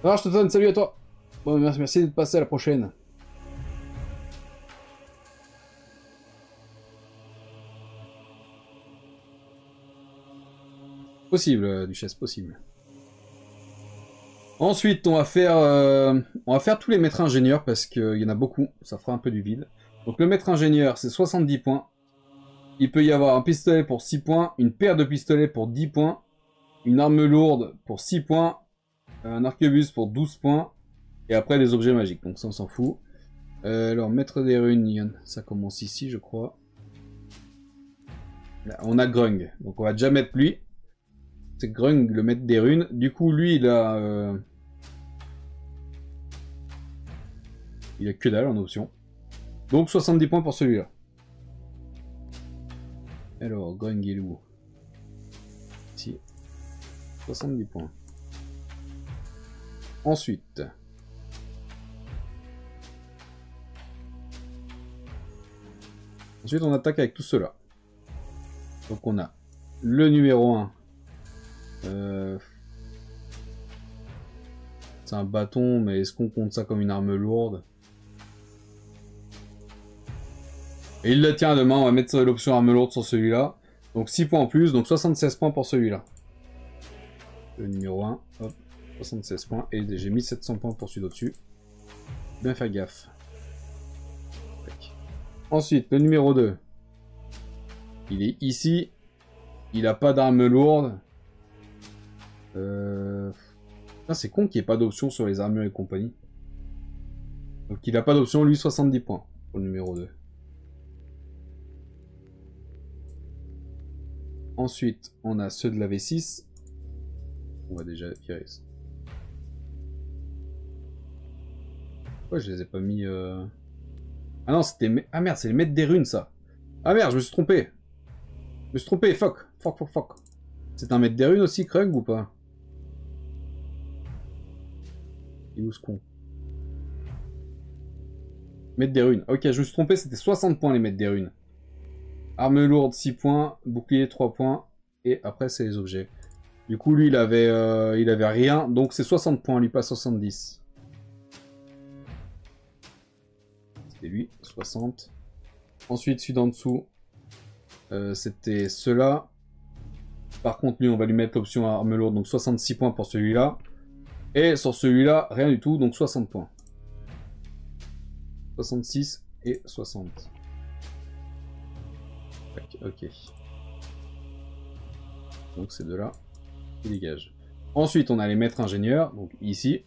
Alors, je te donne salut à toi. Bon, merci de passer à la prochaine. Possible, Duchesse, possible. Ensuite, on va faire tous les maîtres ingénieurs parce qu'il y en a beaucoup. Ça fera un peu du vide. Donc le maître ingénieur, c'est 70 points. Il peut y avoir un pistolet pour 6 points, une paire de pistolets pour 10 points, une arme lourde pour 6 points, un arquebuse pour 12 points, et après des objets magiques, donc ça on s'en fout. Alors, maître des runes, ça commence ici je crois. Là, on a Grung, donc on va déjà mettre lui. C'est Grung, le maître des runes. Du coup, lui, il a que dalle en option. Donc 70 points pour celui-là. Alors, Grung il est où? Ici. 70 points. Ensuite. Ensuite, on attaque avec tout cela. Donc on a le numéro 1. C'est un bâton, mais est-ce qu'on compte ça comme une arme lourde? Et il la tient à deux mains, on va mettre l'option arme lourde sur celui-là. Donc 6 points en plus, donc 76 points pour celui-là. Le numéro 1, hop, 76 points. Et j'ai mis 700 points pour celui d'au-dessus. Bien faire gaffe. Ensuite, le numéro 2. Il est ici. Il n'a pas d'arme lourde. C'est con qu'il n'y ait pas d'option sur les armures et compagnie. Donc il n'a pas d'option, lui 70 points pour le numéro 2. Ensuite, on a ceux de la V6. On va déjà virer ça. Pourquoi je les ai pas mis... Ah non, c'était... Ah merde, c'est les maîtres des runes, ça. Ah merde, je me suis trompé. Je me suis trompé, fuck. Fuck. C'est un maître des runes aussi, Krug, ou pas? Il est où ce con? Maître des runes. Ok, je me suis trompé, c'était 60 points les maîtres des runes. Arme lourde, 6 points. Bouclier, 3 points. Et après, c'est les objets. Du coup, lui, il avait rien. Donc, c'est 60 points, lui, pas 70. C'était lui, 60. Ensuite, celui d'en dessous, c'était ceux-là. Par contre, lui, on va lui mettre l'option arme lourde. Donc, 66 points pour celui-là. Et sur celui-là, rien du tout. Donc, 60 points. 66 et 60. Ok. Donc, ces deux-là, ils dégagent. Ensuite, on a les maîtres ingénieurs. Donc, ici.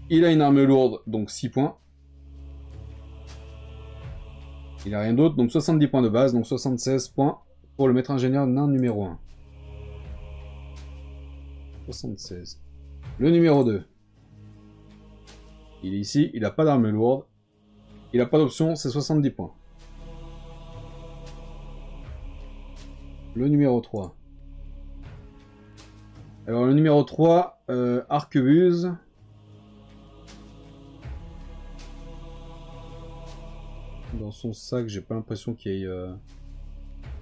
Il a une arme lourde. Donc, 6 points. Il a rien d'autre. Donc, 70 points de base. Donc, 76 points pour le maître ingénieur nain numéro 1. 76. Le numéro 2. Il est ici. Il n'a pas d'arme lourde. Il n'a pas d'option. C'est 70 points. Le numéro 3. Alors, le numéro 3, arquebuse. Dans son sac, j'ai pas l'impression qu'il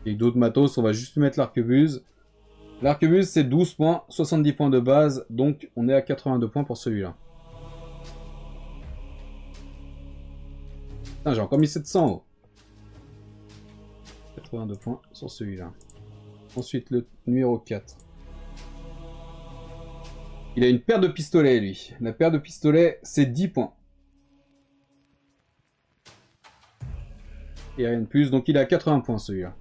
y ait d'autres matos. On va juste lui mettre l'arquebuse. L'arquebuse, c'est 12 points, 70 points de base. Donc, on est à 82 points pour celui-là. Putain, j'ai encore mis 700. 82 points sur celui-là. Ensuite, le numéro 4. Il a une paire de pistolets, lui. La paire de pistolets, c'est 10 points. Et rien de plus. Donc, il est à 80 points, celui-là.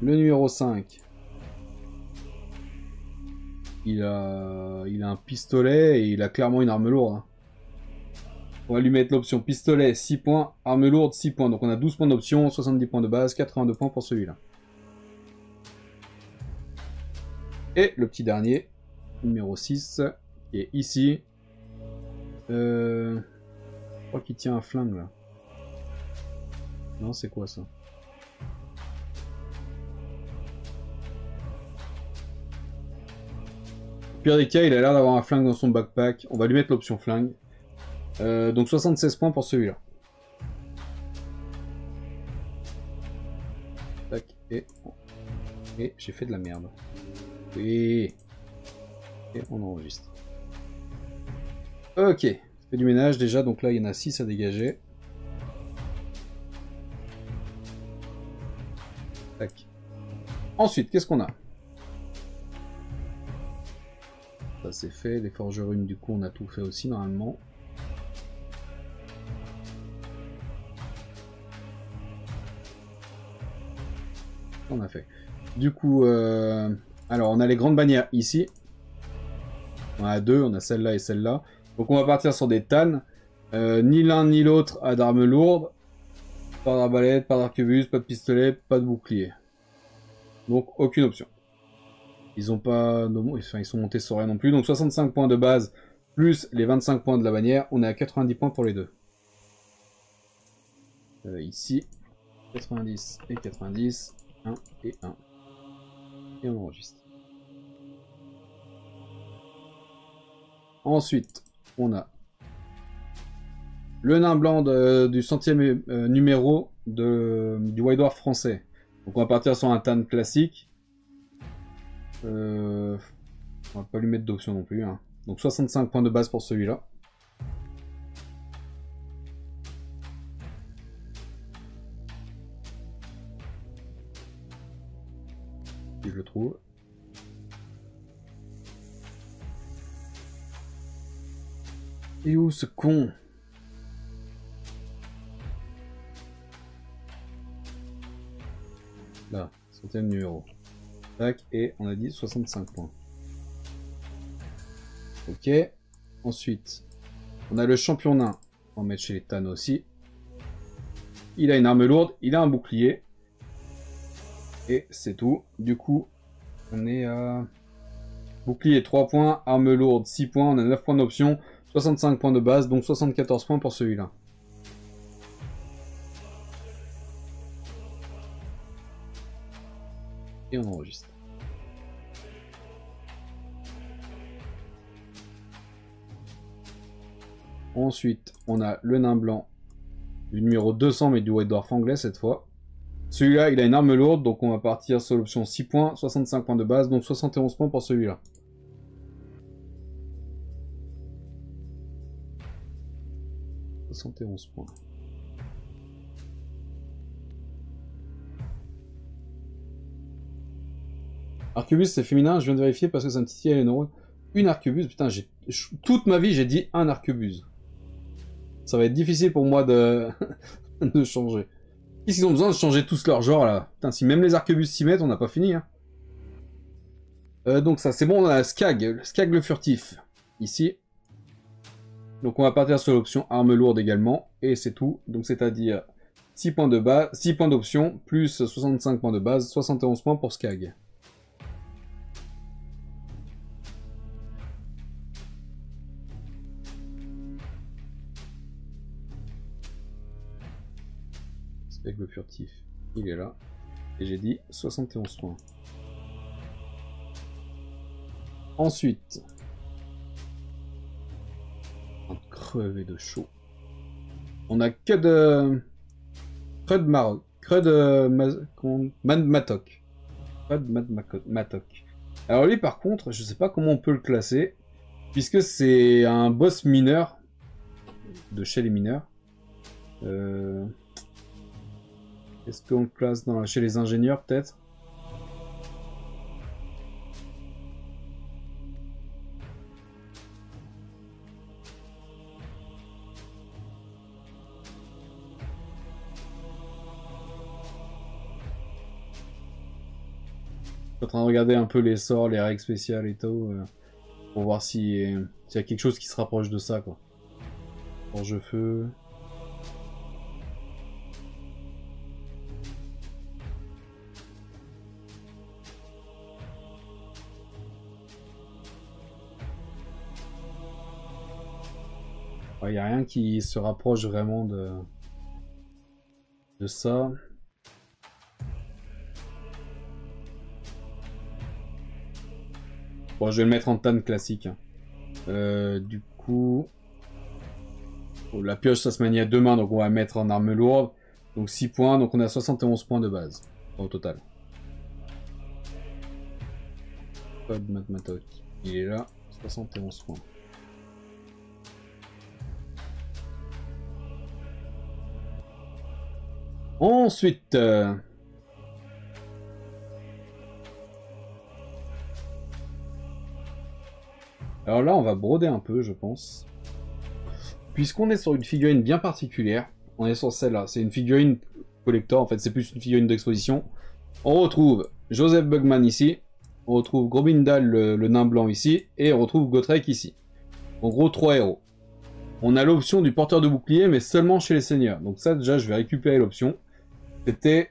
Le numéro 5. Il a un pistolet et il a clairement une arme lourde. Hein. On va lui mettre l'option pistolet 6 points, arme lourde 6 points. Donc on a 12 points d'option, 70 points de base, 82 points pour celui-là. Et le petit dernier, numéro 6, qui est ici. Je crois qu'il tient un flingue là. Non, c'est quoi ça? Au pire des cas, il a l'air d'avoir un flingue dans son backpack. On va lui mettre l'option flingue. Donc 76 points pour celui-là. Tac, et j'ai fait de la merde. Oui. Et on enregistre. Ok, fait du ménage déjà, donc là il y en a 6 à dégager. Tac. Ensuite, qu'est-ce qu'on a? Ça c'est fait, les forgerunes du coup on a tout fait aussi normalement. On a fait. Du coup, alors on a les grandes bannières ici. On a deux, on a celle-là et celle-là. Donc on va partir sur des tannes. Ni l'un ni l'autre a d'armes lourdes. Pas d'arbalète, pas d'arquebuse, pas de pistolet, pas de bouclier. Donc aucune option. Ils ont pas... Enfin, ils sont montés sur rien non plus. Donc 65 points de base, plus les 25 points de la bannière. On est à 90 points pour les deux. Ici, 90 et 90. 1 et 1. Et on enregistre. Ensuite, on a le nain blanc du 100e numéro du White Dwarf français. Donc on va partir sur un tan classique. On va pas lui mettre d'option non plus. Hein. Donc 65 points de base pour celui-là. Si je le trouve. Et où ce con? Là, 100e numéro. Tac, et on a dit 65 points. Ok. Ensuite, on a le champion nain. On va mettre chez les Tan aussi. Il a une arme lourde, il a un bouclier. Et c'est tout. Du coup, on est à Bouclier 3 points, arme lourde 6 points, on a 9 points d'option, 65 points de base, donc 74 points pour celui-là. Et on enregistre. Ensuite, on a le nain blanc du numéro 200, mais du White Dwarf anglais cette fois. Celui-là, il a une arme lourde, donc on va partir sur l'option 6 points, 65 points de base, donc 71 points pour celui-là. Points. Arquebus c'est féminin, je viens de vérifier parce que ça me titille les neurones. Une arquebus, putain, toute ma vie j'ai dit un arquebus. Ça va être difficile pour moi de, de changer. Ils ont besoin de changer tous leur genre là. Putain, si même les arquebus s'y mettent, on n'a pas fini. Hein. Donc ça c'est bon, on a Skag le furtif. Ici. Donc on va partir sur l'option arme lourde également. Et c'est tout. Donc c'est-à-dire 6 points de base, 6 points d'option, plus 65 points de base, 71 points pour Skag. Skag le furtif, il est là. Et j'ai dit 71 points. Ensuite, on va crever de chaud. On a que de Matok. Alors lui par contre, je sais pas comment on peut le classer, puisque c'est un boss mineur de chez les mineurs. Est-ce qu'on le classe chez les ingénieurs peut-être? Je suis en train de regarder un peu les sorts, les règles spéciales et tout, pour voir s'il y a quelque chose qui se rapproche de ça, quoi. Forge-feu. Il n'y a rien qui se rapproche vraiment de ça. Bon, je vais le mettre en tan classique. Du coup... Oh, la pioche, ça se manie à deux mains, donc on va mettre en arme lourde. Donc 6 points, donc on a 71 points de base au total. Code Matmatok, il est là, 71 points. Ensuite... Alors là, on va broder un peu, je pense. Puisqu'on est sur une figurine bien particulière, on est sur celle-là. C'est une figurine collector, en fait, c'est plus une figurine d'exposition. On retrouve Joseph Bugman ici, on retrouve Grobindal, le nain blanc ici, et on retrouve Gotrek ici. En gros, 3 héros. On a l'option du porteur de bouclier, mais seulement chez les seigneurs. Donc ça, déjà, je vais récupérer l'option. C'était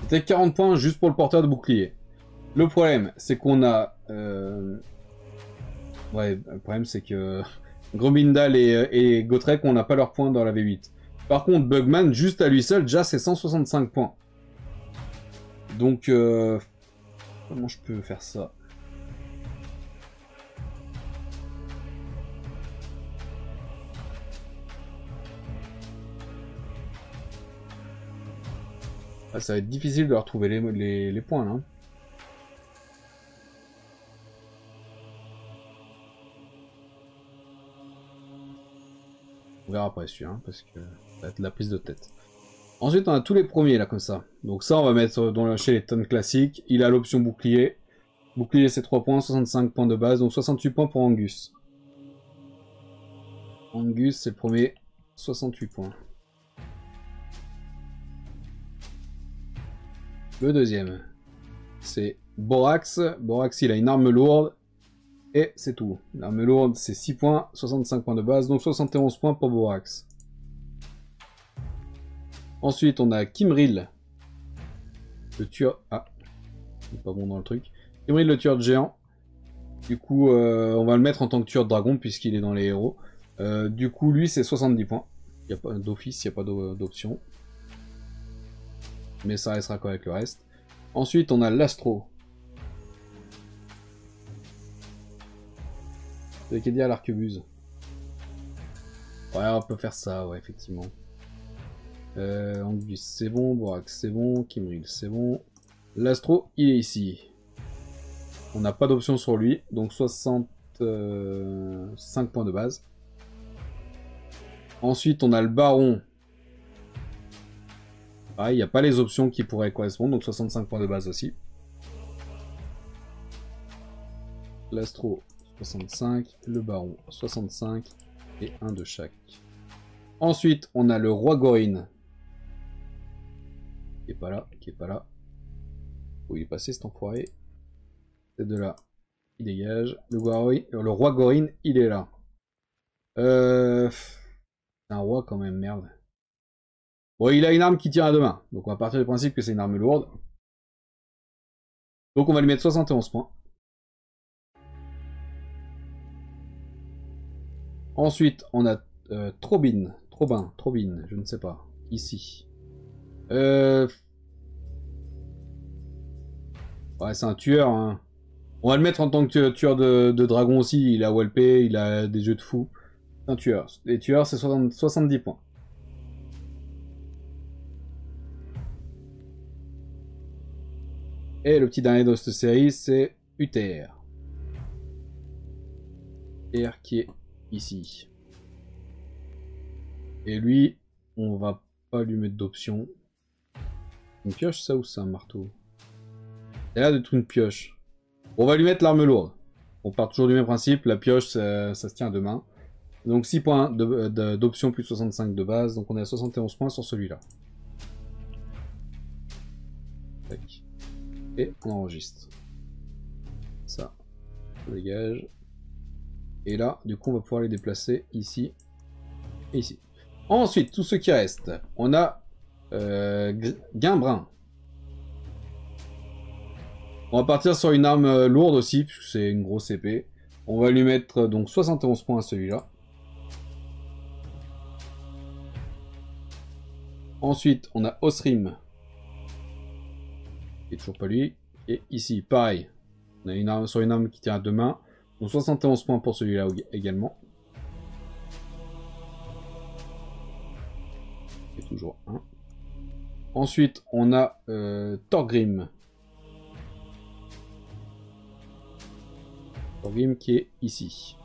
40 points juste pour le porteur de bouclier. Le problème, c'est qu'on a... Ouais, le problème, c'est que Grobindal et Gotrek, on n'a pas leurs points dans la V8. Par contre, Bugman, juste à lui seul, déjà, c'est 165 points. Donc, comment je peux faire ça? Ah, ça va être difficile de retrouver les points, là. On verra après celui-là, parce que ça va être la prise de tête. Ensuite, on a tous les premiers, là, comme ça. Donc ça, on va mettre chez les tonnes classiques. Il a l'option bouclier. Bouclier, c'est 3 points, 65 points de base, donc 68 points pour Angus. Angus, c'est le premier, 68 points. Le deuxième, c'est Borax. Borax, il a une arme lourde. Et c'est tout. L'arme lourde, c'est 6 points, 65 points de base, donc 71 points pour Borax. Ensuite, on a Kimril. Le tueur. Ah. Il est pas bon dans le truc. Hybride le tueur de géant. Du coup, on va le mettre en tant que tueur de dragon puisqu'il est dans les héros. Du coup, lui, c'est 70 points. Il n'y a pas d'office, il n'y a pas d'option. Mais ça restera quoi avec le reste. Ensuite, on a l'astro. Vous avez dit à l'arquebuse. Ouais, on peut faire ça, ouais, effectivement. Angus, c'est bon. Borax, c'est bon. Kimril, c'est bon. L'astro, il est ici. On n'a pas d'option sur lui, donc 65 points de base. Ensuite, on a le baron. Ah, il n'y a pas les options qui pourraient correspondre, donc 65 points de base aussi. L'astro, 65. Le baron, 65. Et un de chaque. Ensuite, on a le roi Gorin. Qui est pas là, qui est pas là. Où il est passé cet enfoiré? C'est de là. Il dégage. Le roi Gorin, il est là. C'est un roi quand même, merde. Bon, il a une arme qui tire à deux mains. Donc on va partir du principe que c'est une arme lourde. Donc on va lui mettre 71 points. Ensuite, on a Trobin, je ne sais pas. Ici. Ouais, c'est un tueur, hein. On va le mettre en tant que tueur de dragon aussi. Il a WLP, il a des jeux de fou. C'est un tueur. Les tueurs, c'est 70 points. Et le petit dernier de cette série, c'est Uther. Uther qui est ici. Et lui, on va pas lui mettre d'option. Une pioche, ça, ou c'est un marteau? Il a l'air d'être une pioche. On va lui mettre l'arme lourde. On part toujours du même principe. La pioche, ça se tient à deux mains. Donc 6 points d'option plus 65 de base. Donc on est à 71 points sur celui-là. Et on enregistre. Ça, on dégage. Et là, du coup, on va pouvoir les déplacer ici et ici. Ensuite, tout ce qui reste. On a Guimbrin. On va partir sur une arme lourde aussi, puisque c'est une grosse épée. On va lui mettre donc 71 points à celui-là. Ensuite, on a Osrim. Et toujours pas lui. Et ici, pareil. On a une arme sur une arme qui tient à deux mains. Donc 71 points pour celui-là également. Et toujours un. Ensuite, on a Thorgrim. Thorgrim qui est ici.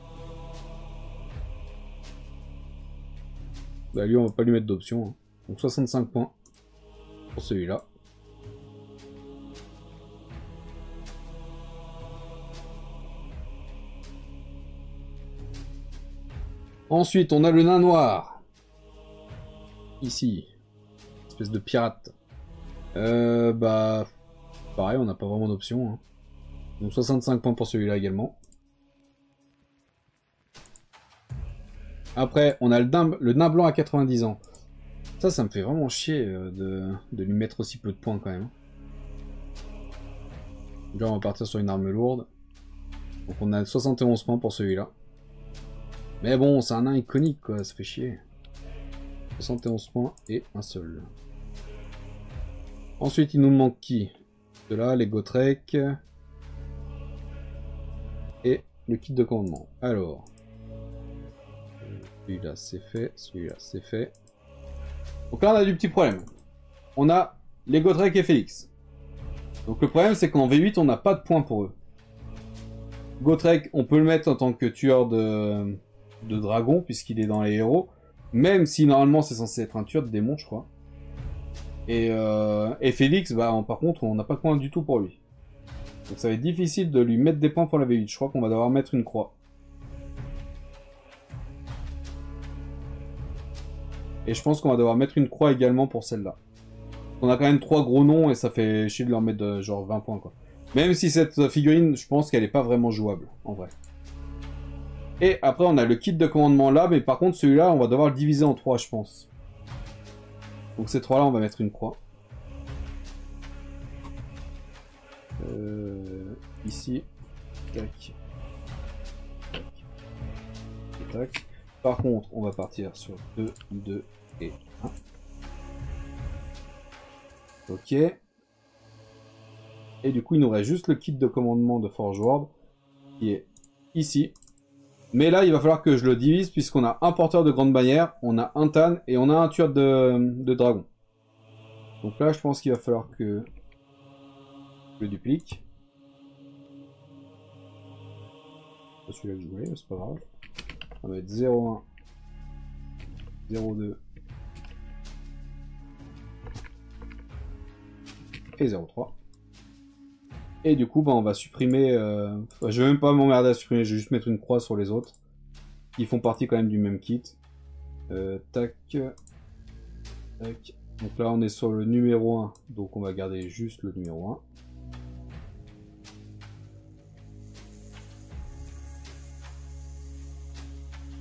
Bah lui, on va pas lui mettre d'option. Hein. Donc 65 points pour celui-là. Ensuite, on a le nain noir. Ici. Espèce de pirate. Bah... Pareil, on n'a pas vraiment d'option. Hein. Donc 65 points pour celui-là également. Après, on a le nain blanc à 90 ans. Ça me fait vraiment chier de lui mettre aussi peu de points quand même. Là, on va partir sur une arme lourde. Donc on a 71 points pour celui-là. Mais bon, c'est un nain iconique, quoi, ça fait chier. 71 points et un seul. Ensuite, il nous manque qui? De là, les Gotrek. Et le kit de commandement. Alors. Celui-là, c'est fait. Celui-là, c'est fait. Donc là, on a du petit problème. On a les Gotrek et Félix. Donc le problème, c'est qu'en V8, on n'a pas de points pour eux. Gotrek, on peut le mettre en tant que tueur de dragon, puisqu'il est dans les héros. Même si normalement, c'est censé être un tueur de démon, je crois. Et Félix, bah, par contre, on n'a pas de points du tout pour lui. Donc ça va être difficile de lui mettre des points pour la V8. Je crois qu'on va devoir mettre une croix. Et je pense qu'on va devoir mettre une croix également pour celle-là. On a quand même 3 gros noms et ça fait chier de leur mettre genre 20 points, quoi. Même si cette figurine, je pense qu'elle n'est pas vraiment jouable, en vrai. Et après, on a le kit de commandement là, mais par contre, celui-là, on va devoir le diviser en 3, je pense. Donc ces 3-là, on va mettre une croix. Ici. Tac. Tac. Et tac. Par contre, on va partir sur 2, 2 et 1. Ok. Et du coup, il nous reste juste le kit de commandement de Forge World qui est ici. Mais là, il va falloir que je le divise puisqu'on a un porteur de grande bannière, on a un Tan et on a un tueur de dragon. Donc là, je pense qu'il va falloir que je le duplique. C'est celui-là que je voulais, mais c'est pas grave. On va mettre 0,1, 0,2 et 0,3. Et du coup, bah, on va supprimer... je vais même pas m'emmerder à supprimer, je vais juste mettre une croix sur les autres. Qui font partie quand même du même kit. Tac. Tac. Donc là, on est sur le numéro 1. Donc on va garder juste le numéro 1.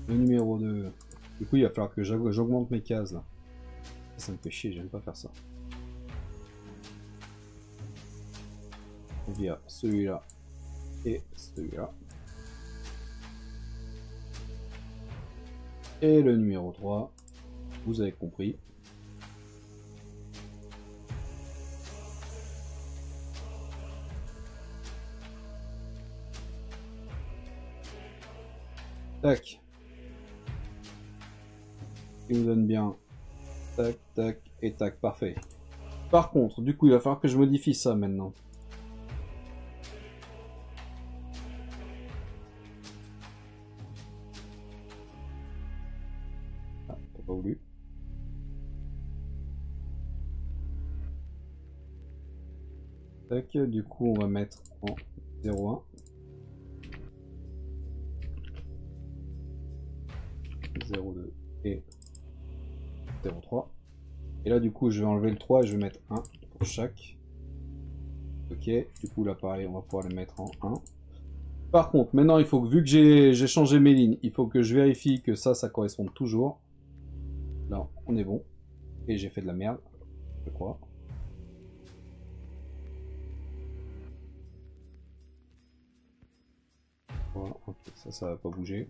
Le numéro 2. Du coup, il va falloir que j'augmente mes cases là. Ça me fait chier, j'aime pas faire ça. Via celui-là et celui-là. Et le numéro 3, vous avez compris. Tac. Il nous donne bien. Tac, tac et tac, parfait. Par contre, du coup, il va falloir que je modifie ça maintenant. Ah, t'as pas voulu. Tac, du coup, on va mettre en 0,1. 0,2 et 0,3. Et là, du coup, je vais enlever le 3 et je vais mettre 1 pour chaque. Ok, du coup, là, pareil, on va pouvoir le mettre en 1. Par contre, maintenant, il faut que, vu que j'ai changé mes lignes, il faut que je vérifie que ça corresponde toujours. Là, on est bon. Et j'ai fait de la merde, je crois. Voilà, ok, ça va pas bouger.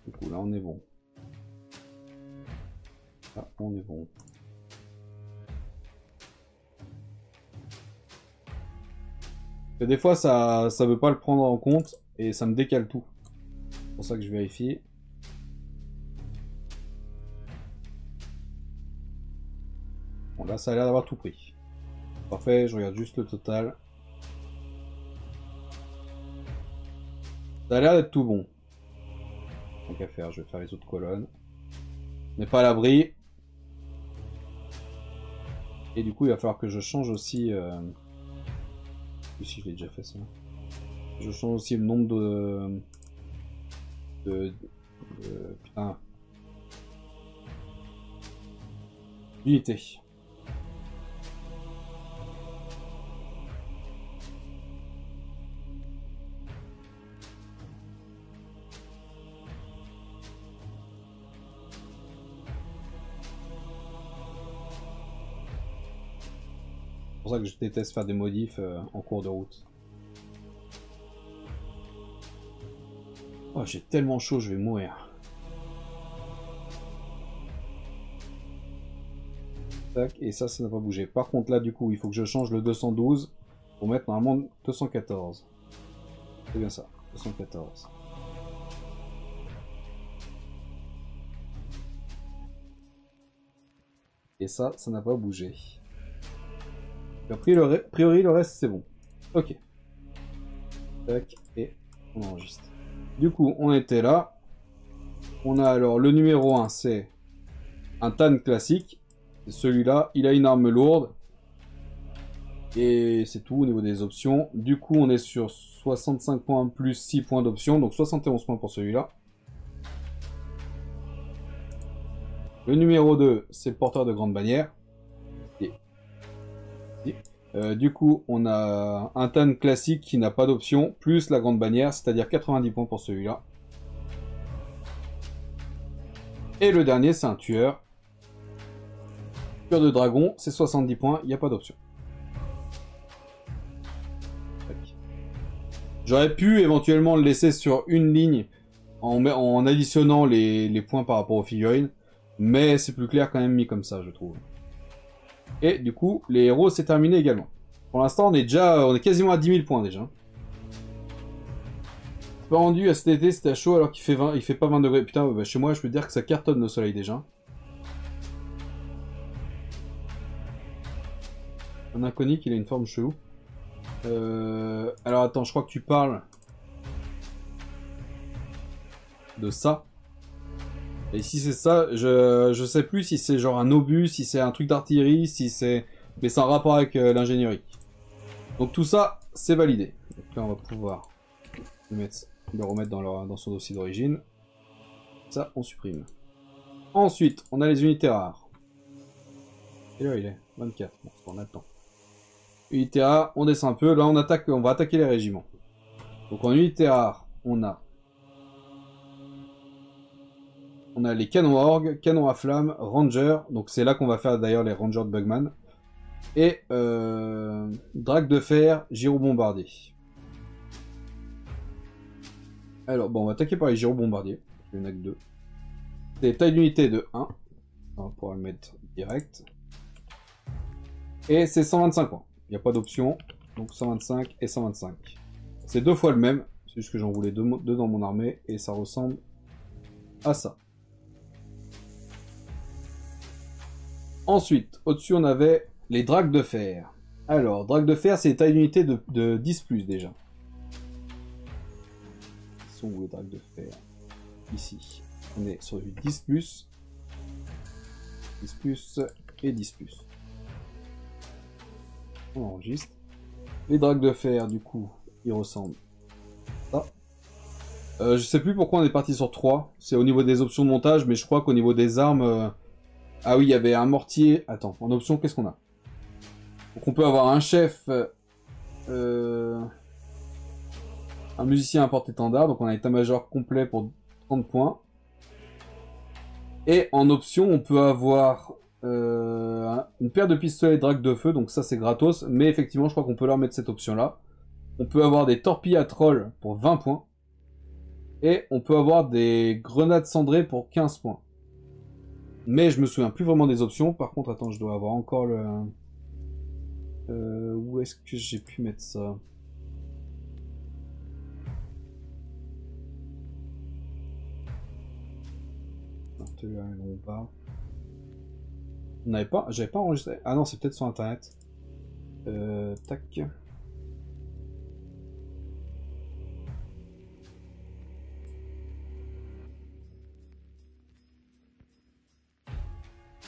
Du coup, là, on est bon. Là, on est bon. Et des fois, ça veut pas le prendre en compte et ça me décale tout. C'est pour ça que je vérifie. Bon, là, ça a l'air d'avoir tout pris. Parfait, je regarde juste le total. Ça a l'air d'être tout bon. Tant qu'à faire, je vais faire les autres colonnes. On n'est pas à l'abri. Et du coup, il va falloir que je change aussi... Si je l'ai déjà fait ça. Je change aussi le nombre putain. D'unités. C'est pour ça que je déteste faire des modifs en cours de route. Oh, j'ai tellement chaud, je vais mourir. Tac, et ça n'a pas bougé. Par contre, là, du coup, il faut que je change le 212 pour mettre normalement 214. C'est bien ça, 214. Et ça n'a pas bougé. A priori, le reste, c'est bon. Ok. Tac, et on enregistre. Du coup, on était là. On a alors le numéro 1, c'est un Tan classique. Celui-là, il a une arme lourde. Et c'est tout au niveau des options. Du coup, on est sur 65 points plus 6 points d'options. Donc 71 points pour celui-là. Le numéro 2, c'est le porteur de grande bannière. Du coup, on a un Tan classique qui n'a pas d'option, plus la grande bannière, c'est-à-dire 90 points pour celui-là. Et le dernier, c'est un tueur. Tueur de dragon, c'est 70 points, il n'y a pas d'option. J'aurais pu éventuellement le laisser sur une ligne en additionnant les points par rapport aux figurines, mais c'est plus clair quand même mis comme ça, je trouve. Et du coup, les héros, c'est terminé également. Pour l'instant, on est quasiment à 10 000 points déjà. Pas rendu à cet été, c'était à chaud alors qu'il fait 20, il fait pas 20 degrés. Putain, bah, chez moi, je peux dire que ça cartonne le soleil déjà. Un inconique, il a une forme chelou. Alors attends, je crois que tu parles de ça. Et si c'est ça, je sais plus si c'est genre un obus, si c'est un truc d'artillerie, si c'est... Mais c'est en rapport avec l'ingénierie. Donc tout ça, c'est validé. Donc là, on va pouvoir le remettre dans son dossier d'origine. Ça, on supprime. Ensuite, on a les unités rares. Et là, il est 24. Bon, on a le temps. Unité rare, on descend un peu. Là, on va attaquer les régiments. Donc en unité rare, on a les canons orgues, canons à flammes, rangers. Donc c'est là qu'on va faire d'ailleurs les rangers de Bugman. Et drague de fer, gyrobombardier. Alors bon, on va attaquer par les gyrobombardiers. Il y en a que 2. C'est taille d'unité de 1. On va pouvoir le mettre direct. Et c'est 125 points. Il n'y a pas d'option. Donc 125 et 125. C'est 2 fois le même. C'est juste que j'en voulais 2 dans mon armée. Et ça ressemble à ça. Ensuite, au-dessus, on avait les dragues de fer. Alors, drague de fer, c'est taille d'unité de 10+, déjà. Ils sont où les dragues de fer? Ici. On est sur du 10+, 10+, et 10+. On enregistre. Les dragues de fer, du coup, ils ressemblent à ça. Je sais plus pourquoi on est parti sur 3. C'est au niveau des options de montage, mais je crois qu'au niveau des armes... Ah oui, il y avait un mortier... Attends, en option, qu'est-ce qu'on a? Donc on peut avoir un chef... un musicien à porte-étendard. Donc on a un état-major complet pour 30 points. Et en option, on peut avoir une paire de pistolets drague de feu. Donc ça, c'est gratos. Mais effectivement, je crois qu'on peut leur mettre cette option-là. On peut avoir des torpilles à troll pour 20 points. Et on peut avoir des grenades cendrées pour 15 points. Mais je me souviens plus vraiment des options. Par contre, attends, je dois avoir encore le... où est-ce que j'ai pu mettre ça? On n'avait pas... J'avais pas enregistré... Ah non, c'est peut-être sur internet. Tac.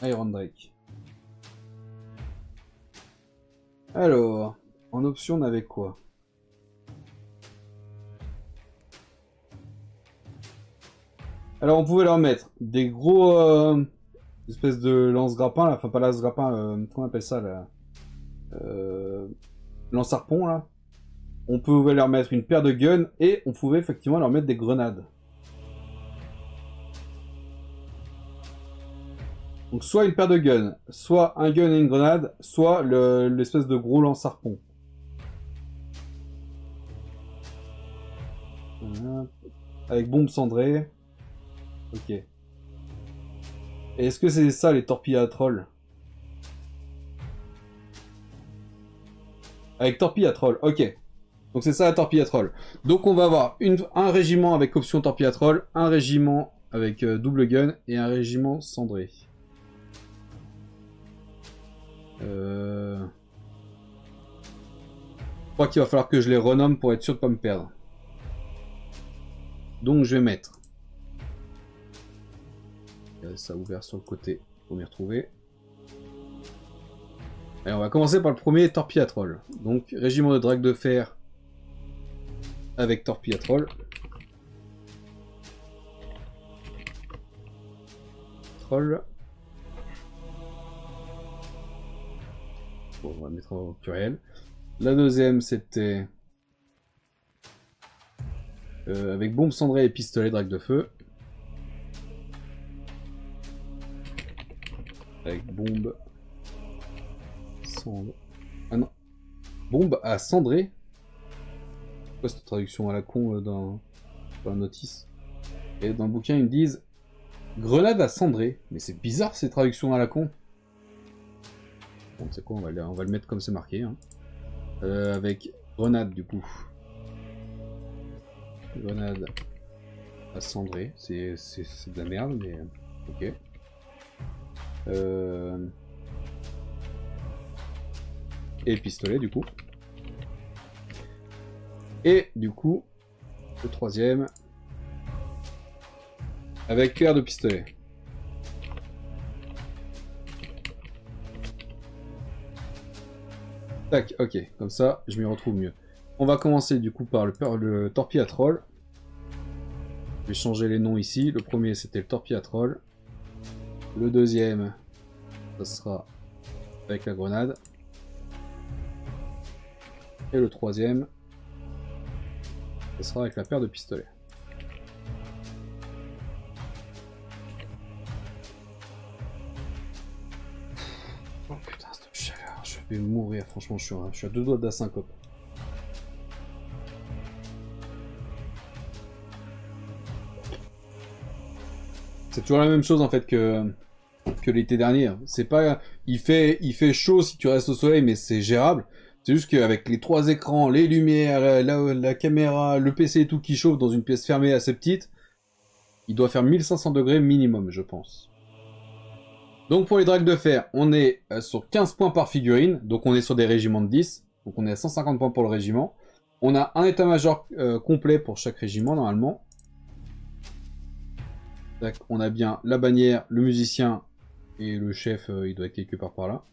Iron Drake. Alors, en option, on avait quoi? Alors, on pouvait leur mettre des gros espèces de lance-grappins, là. Enfin pas lance-grappin, comment on appelle ça là? Lance-harpon là. On pouvait leur mettre une paire de guns et on pouvait effectivement leur mettre des grenades. Donc soit une paire de guns, soit un gun et une grenade, soit l'espèce de gros lance-harpon. Voilà. Avec bombe cendrée. Ok. Et est-ce que c'est ça les torpilles à troll? Avec torpille à troll, ok. Donc c'est ça la torpille à troll. Donc on va avoir un régiment avec option torpille à troll, un régiment avec double gun et un régiment cendré. Je crois qu'il va falloir que je les renomme pour être sûr de pas me perdre. Donc je vais mettre... Ça ouvert sur le côté pour m'y retrouver. Allez, on va commencer par le premier torpille à troll. Donc régiment de drague de fer avec torpille à troll. Troll. Bon, on va mettre au pluriel. La deuxième c'était avec bombe cendrée et pistolet drague de feu. Avec bombe cendre. Ah non. Bombe à cendrer. quoi cette traduction à la con dans la notice? Et dans le bouquin, ils me disent grenade à cendrer. Mais c'est bizarre ces traductions à la con. Bon, c'est quoi, on va le mettre comme c'est marqué. Hein. Avec grenade du coup. Grenade à cendrer. C'est de la merde, mais ok. Et pistolet du coup. Et du coup, le troisième avec cuillère de pistolet. Tac, ok, comme ça je m'y retrouve mieux. On va commencer du coup par le torpille à troll. Je vais changer les noms ici. Le premier c'était le torpille à troll. Le deuxième, ça sera avec la grenade. Et le troisième, ça sera avec la paire de pistolets. Oh putain, cette chaleur, je vais mourir, franchement, je suis à deux doigts de la syncope. C'est toujours la même chose en fait que l'été dernier. C'est pas, il fait chaud si tu restes au soleil, mais c'est gérable. C'est juste qu'avec les trois écrans, les lumières, la caméra, le PC et tout qui chauffe dans une pièce fermée assez petite, il doit faire 1500 degrés minimum, je pense. Donc pour les dragues de fer, on est sur 15 points par figurine, donc on est sur des régiments de 10, donc on est à 150 points pour le régiment. On a un état-major complet pour chaque régiment normalement. On a bien la bannière, le musicien et le chef, il doit être quelque part par là.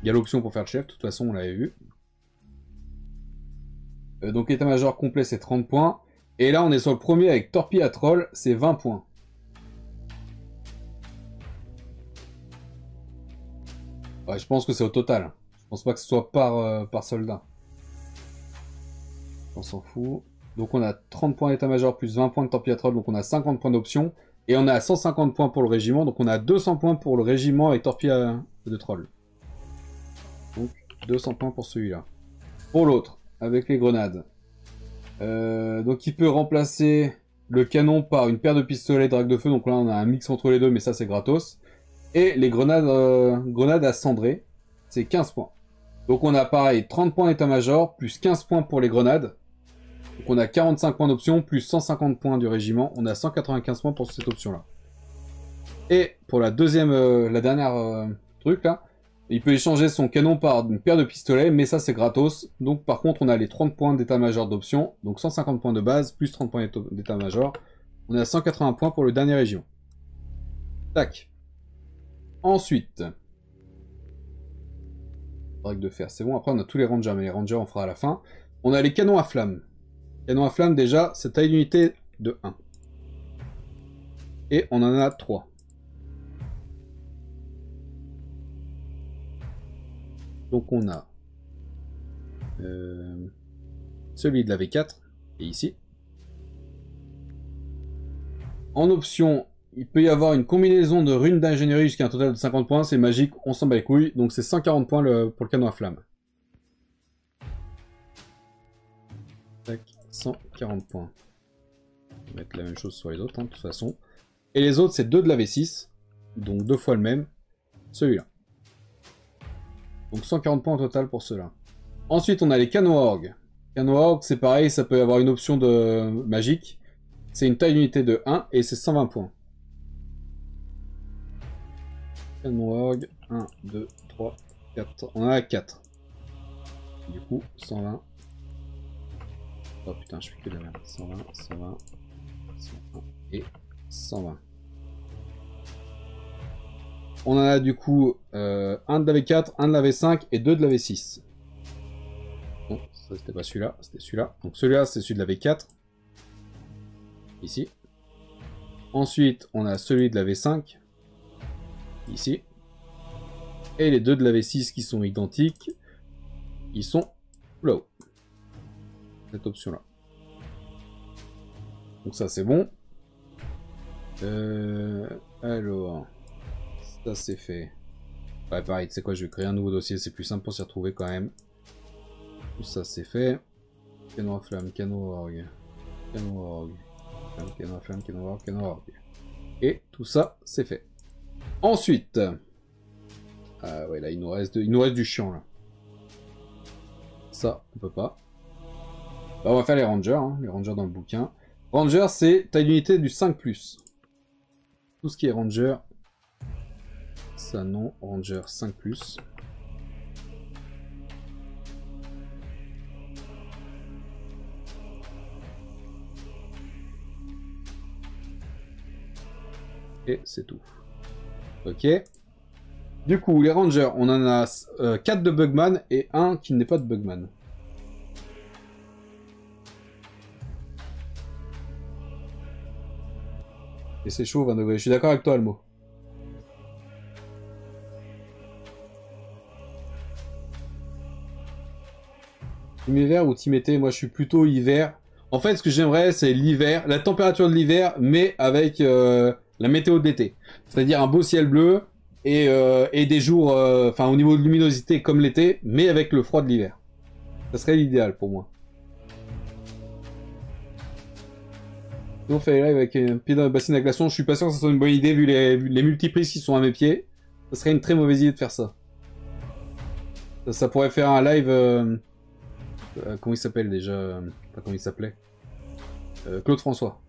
Il y a l'option pour faire le chef, de toute façon on l'avait vu. Donc l'état-major complet c'est 30 points. Et là on est sur le premier avec torpille à troll, c'est 20 points. Ouais, je pense que c'est au total. Je pense pas que ce soit par soldat. On s'en fout. Donc on a 30 points d'état-major plus 20 points de torpille à troll, donc on a 50 points d'option. Et on a 150 points pour le régiment, donc on a 200 points pour le régiment avec torpille de troll. Donc 200 points pour celui-là. Pour l'autre, avec les grenades. Donc il peut remplacer le canon par une paire de pistolets drague de feu, donc là on a un mix entre les deux, mais ça c'est gratos. Et les grenades à cendrer, c'est 15 points. Donc on a pareil 30 points d'état-major, plus 15 points pour les grenades. Donc on a 45 points d'option, plus 150 points du régiment. On a 195 points pour cette option-là. Et pour la dernière truc là, il peut échanger son canon par une paire de pistolets, mais ça c'est gratos. Donc par contre on a les 30 points d'état-major d'option, donc 150 points de base, plus 30 points d'état-major. On a 180 points pour le dernier régiment. Tac. Ensuite, drague de fer, c'est bon. Après, on a tous les rangers, mais les rangers, on fera à la fin. On a les canons à flammes. Canons à flammes, déjà, c'est taille d'unité de 1. Et on en a 3. Donc, on a celui de la V4, et ici. En option, il peut y avoir une combinaison de runes d'ingénierie jusqu'à un total de 50 points. C'est magique, on s'en bat les couilles. Donc c'est 140 points pour le canon à flamme. Tac, 140 points. On va mettre la même chose sur les autres, hein, de toute façon. Et les autres, c'est 2 de la V6. Donc 2 fois le même. Celui-là. Donc 140 points au total pour ceux-là. Ensuite, on a les canons à orgue. Canons à orgue, c'est pareil, ça peut avoir une option de magique. C'est une taille d'unité de 1 et c'est 120 points. Canon orgue, 1, 2, 3, 4. On en a 4. Du coup, 120. Oh putain, je fais que de la merde. 120, 120, 120 et 120. On en a du coup un de la V4, un de la V5 et 2 de la V6. Bon, ça c'était pas celui-là, c'était celui-là. Donc celui-là c'est celui de la V4. Ici. Ensuite, on a celui de la V5. Ici. Et les 2 de la V6 qui sont identiques. Ils sont là-haut. Cette option-là. Donc ça c'est bon. Alors... Ça c'est fait. Ouais pareil, tu sais quoi, je vais créer un nouveau dossier, c'est plus simple pour s'y retrouver quand même. Tout ça c'est fait. Canon à flamme, canon à orgue. Canon à orgue. Canon à flamme, canon à orgue, canon à orgue. Et tout ça, c'est fait. Ensuite... Ah ouais, là, il nous reste du chiant, là. Ça, on peut pas. Bah, on va faire les rangers, hein, les rangers dans le bouquin. Ranger, c'est taille d'unité du 5+. Tout ce qui est ranger... Ça, non. Ranger 5+. Et c'est tout. Ok. Du coup, les rangers, on en a 4 de Bugman et 1 qui n'est pas de Bugman. Et c'est chaud, 20 degrés. Je suis d'accord avec toi, Almo. Team hiver ou team été? Moi, je suis plutôt hiver. En fait, ce que j'aimerais, c'est l'hiver, la température de l'hiver, mais avec la météo de l'été. C'est-à-dire un beau ciel bleu et des jours, enfin, au niveau de luminosité comme l'été, mais avec le froid de l'hiver. Ça serait l'idéal pour moi. On fait live avec un pied dans la bassine à glaçons. Je suis pas sûr que ce soit une bonne idée vu les multiprises qui sont à mes pieds. Ça serait une très mauvaise idée de faire ça. Ça pourrait faire un live... comment il s'appelle déjà? Pas comment il s'appelait. Claude François.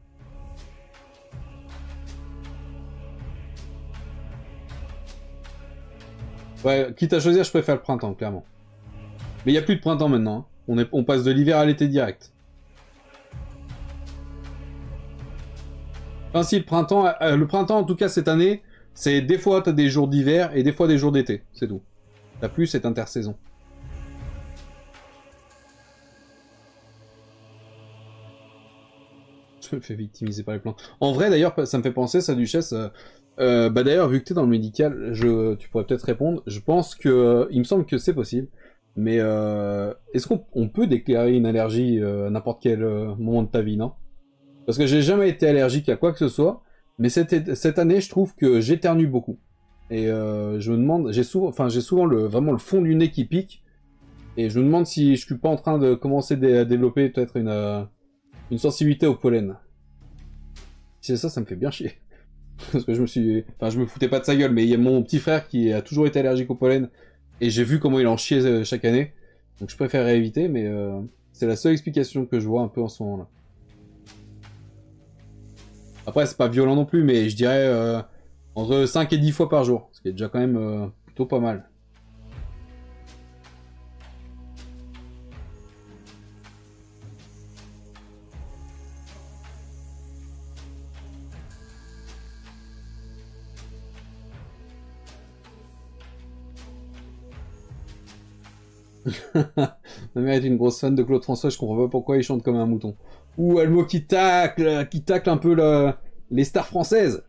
Ouais, quitte à choisir, je préfère le printemps, clairement. Mais il n'y a plus de printemps maintenant. Hein. On passe de l'hiver à l'été direct. Enfin, si, le printemps, en tout cas, cette année, c'est des fois, t'as des jours d'hiver et des fois des jours d'été. C'est tout. La pluie, c'est intersaison. Je me fais victimiser par les plantes. En vrai, d'ailleurs, ça me fait penser, ça, Duchesse. Bah d'ailleurs, vu que t'es dans le médical, tu pourrais peut-être répondre. Je pense que... il me semble que c'est possible. Mais est-ce qu'on peut déclarer une allergie à n'importe quel moment de ta vie, non? Parce que j'ai jamais été allergique à quoi que ce soit. Mais cette année, je trouve que j'éternue beaucoup. Et je me demande... J'ai souvent vraiment le fond du nez qui pique. Et je me demande si je suis pas en train de commencer à développer peut-être une sensibilité au pollen. Si c'est ça, ça me fait bien chier. Parce que je me foutais pas de sa gueule, mais il y a mon petit frère qui a toujours été allergique au pollen, et j'ai vu comment il en chiait chaque année. Donc je préférerais éviter, mais c'est la seule explication que je vois un peu en ce moment-là. Après, c'est pas violent non plus, mais je dirais entre 5 et 10 fois par jour, ce qui est déjà quand même plutôt pas mal. Ma mère est une grosse fan de Claude François, je comprends pas pourquoi il chante comme un mouton. Ou Almo qui tacle un peu les stars françaises.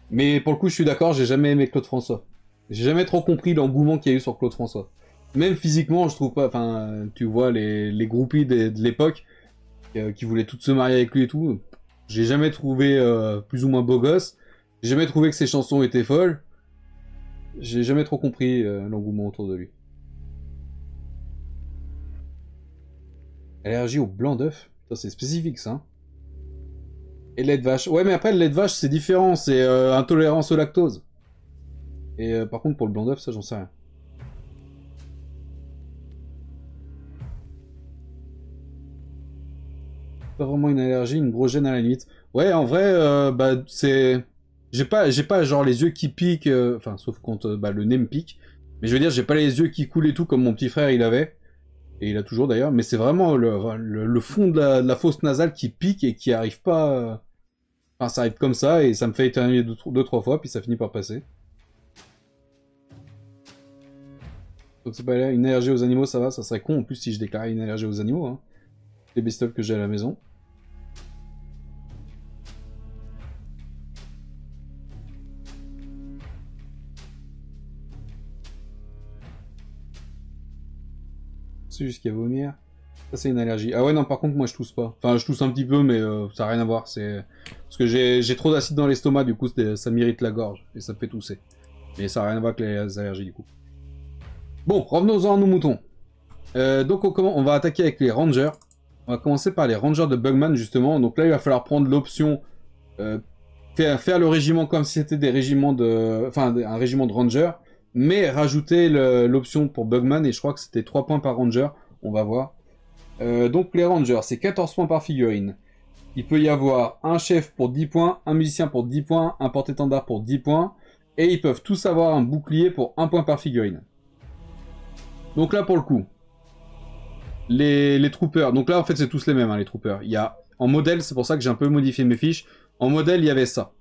Mais pour le coup, je suis d'accord, j'ai jamais aimé Claude François. J'ai jamais trop compris l'engouement qu'il y a eu sur Claude François. Même physiquement, je trouve pas, enfin, tu vois, les groupies de l'époque, qui voulaient toutes se marier avec lui et tout, j'ai jamais trouvé plus ou moins beau gosse. J'ai jamais trouvé que ses chansons étaient folles. J'ai jamais trop compris l'engouement autour de lui. Allergie au blanc d'œuf? Ça, c'est spécifique, ça. Hein. Et lait de vache. Ouais, mais après, le lait de vache, c'est différent. C'est intolérance au lactose. Et par contre, pour le blanc d'œuf, ça, j'en sais rien. Pas vraiment une allergie, une grosse gêne à la limite. Ouais, en vrai, bah, c'est... J'ai pas genre les yeux qui piquent, enfin, sauf quand bah, le nez me pique. Mais je veux dire, j'ai pas les yeux qui coulent et tout, comme mon petit frère, il avait. Et il a toujours d'ailleurs, mais c'est vraiment le fond de la fosse nasale qui pique et qui arrive pas... Enfin, ça arrive comme ça, et ça me fait éternuer deux, trois fois, puis ça finit par passer. Donc c'est pas une allergie aux animaux, ça va, ça serait con en plus si je déclarais une allergie aux animaux, hein. Les bestioles que j'ai à la maison. C'est juste qu'il y a vomir. Ça c'est une allergie. Ah ouais non, par contre moi je tousse pas. Enfin je tousse un petit peu, mais ça n'a rien à voir. C'est parce que j'ai trop d'acide dans l'estomac, du coup ça m'irrite la gorge et ça me fait tousser. Mais ça n'a rien à voir avec les allergies du coup. Bon, revenons-en à nos moutons. Donc on va attaquer avec les rangers. On va commencer par les rangers de Bugman, justement. Donc là, il va falloir prendre l'option... faire le régiment comme si c'était des régiments de... Enfin, un régiment de rangers, mais rajouter l'option pour Bugman, et je crois que c'était 3 points par ranger. On va voir. Donc les rangers, c'est 14 points par figurine. Il peut y avoir un chef pour 10 points, un musicien pour 10 points, un porte-étendard pour 10 points, et ils peuvent tous avoir un bouclier pour 1 point par figurine. Donc là, pour le coup, les troopers, donc là, en fait, c'est tous les mêmes, hein, les troopers. Il y a, en modèle, c'est pour ça que j'ai un peu modifié mes fiches, en modèle, il y avait ça.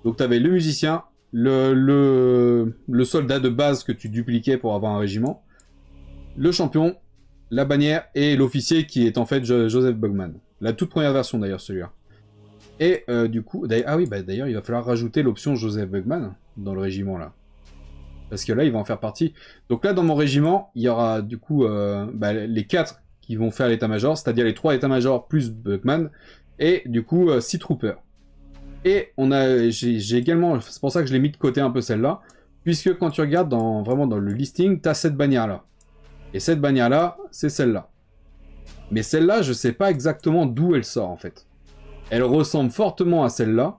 Donc tu avais le musicien, le soldat de base que tu dupliquais pour avoir un régiment, le champion, la bannière et l'officier qui est en fait Joseph Bugman. La toute première version d'ailleurs, celui-là. Et du coup, ah oui, bah d'ailleurs, il va falloir rajouter l'option Joseph Bugman dans le régiment là. Parce que là, il va en faire partie. Donc là, dans mon régiment, il y aura du coup les 4 qui vont faire l'état-major, c'est-à-dire les 3 états-majors plus Bugman, et du coup 6 troopers. Et j'ai également, c'est pour ça que je l'ai mis de côté un peu celle-là, puisque quand tu regardes vraiment dans le listing, tu as cette bannière-là. Et cette bannière-là, c'est celle-là. Mais celle-là, je sais pas exactement d'où elle sort en fait. Elle ressemble fortement à celle-là,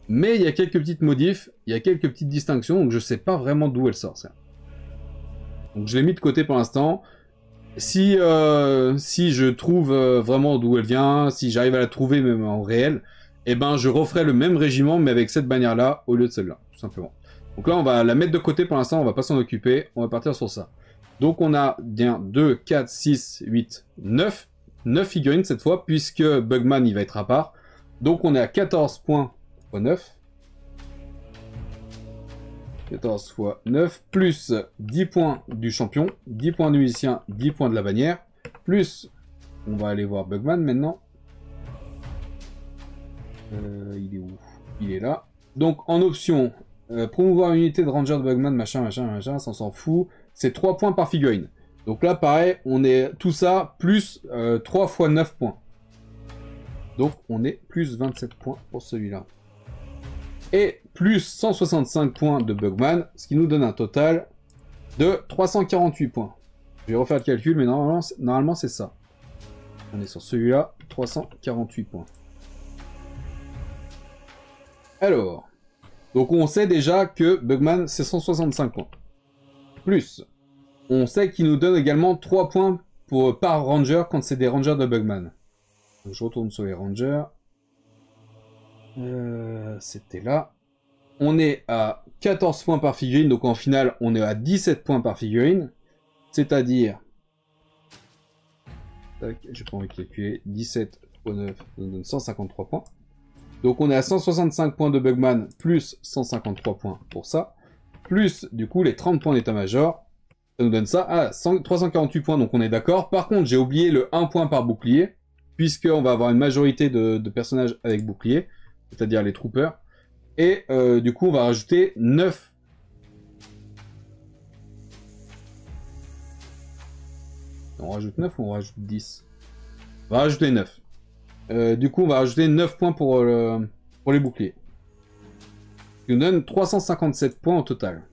mais il y a quelques petites modifs, il y a quelques petites distinctions, donc je sais pas vraiment d'où elle sort. Ça. Donc je l'ai mis de côté pour l'instant. Si je trouve vraiment d'où elle vient, si j'arrive à la trouver même en réel, eh ben je referai le même régiment, mais avec cette bannière-là au lieu de celle-là, tout simplement. Donc là, on va la mettre de côté pour l'instant, on va pas s'en occuper, on va partir sur ça. Donc on a bien 2, 4, 6, 8, 9. 9 figurines cette fois, puisque Bugman il va être à part. Donc on est à 14 points x 9. 14 fois 9, plus 10 points du champion, 10 points du musicien, 10 points de la bannière, plus, on va aller voir Bugman maintenant. Il est où? Il est là. Donc en option, promouvoir une unité de ranger de Bugman, machin, ça on s'en fout. C'est 3 points par figurine. Donc là, pareil, on est tout ça plus 3 fois 9 points. Donc on est plus 27 points pour celui-là. Et plus 165 points de Bugman, ce qui nous donne un total de 348 points. Je vais refaire le calcul, mais normalement c'est ça. On est sur celui-là, 348 points. Alors, donc on sait déjà que Bugman c'est 165 points. Plus, on sait qu'il nous donne également 3 points par ranger quand c'est des rangers de Bugman. Donc je retourne sur les rangers. C'était là. On est à 14 points par figurine, donc en finale on est à 17 points par figurine. C'est-à-dire... J'ai pas envie de calculer. 17 x 9 nous donne 153 points. Donc on est à 165 points de Bugman, plus 153 points pour ça. Plus du coup les 30 points d'état-major. Ça nous donne ça à 348 points, donc on est d'accord. Par contre, j'ai oublié le 1 point par bouclier, puisqu'on va avoir une majorité de personnages avec bouclier, c'est-à-dire les troopers. Et du coup, on va rajouter 9. On rajoute 9 ou on rajoute 10? On va rajouter 9. Du coup, on va rajouter 9 points pour les boucliers. Ce qui nous donne 357 points au total.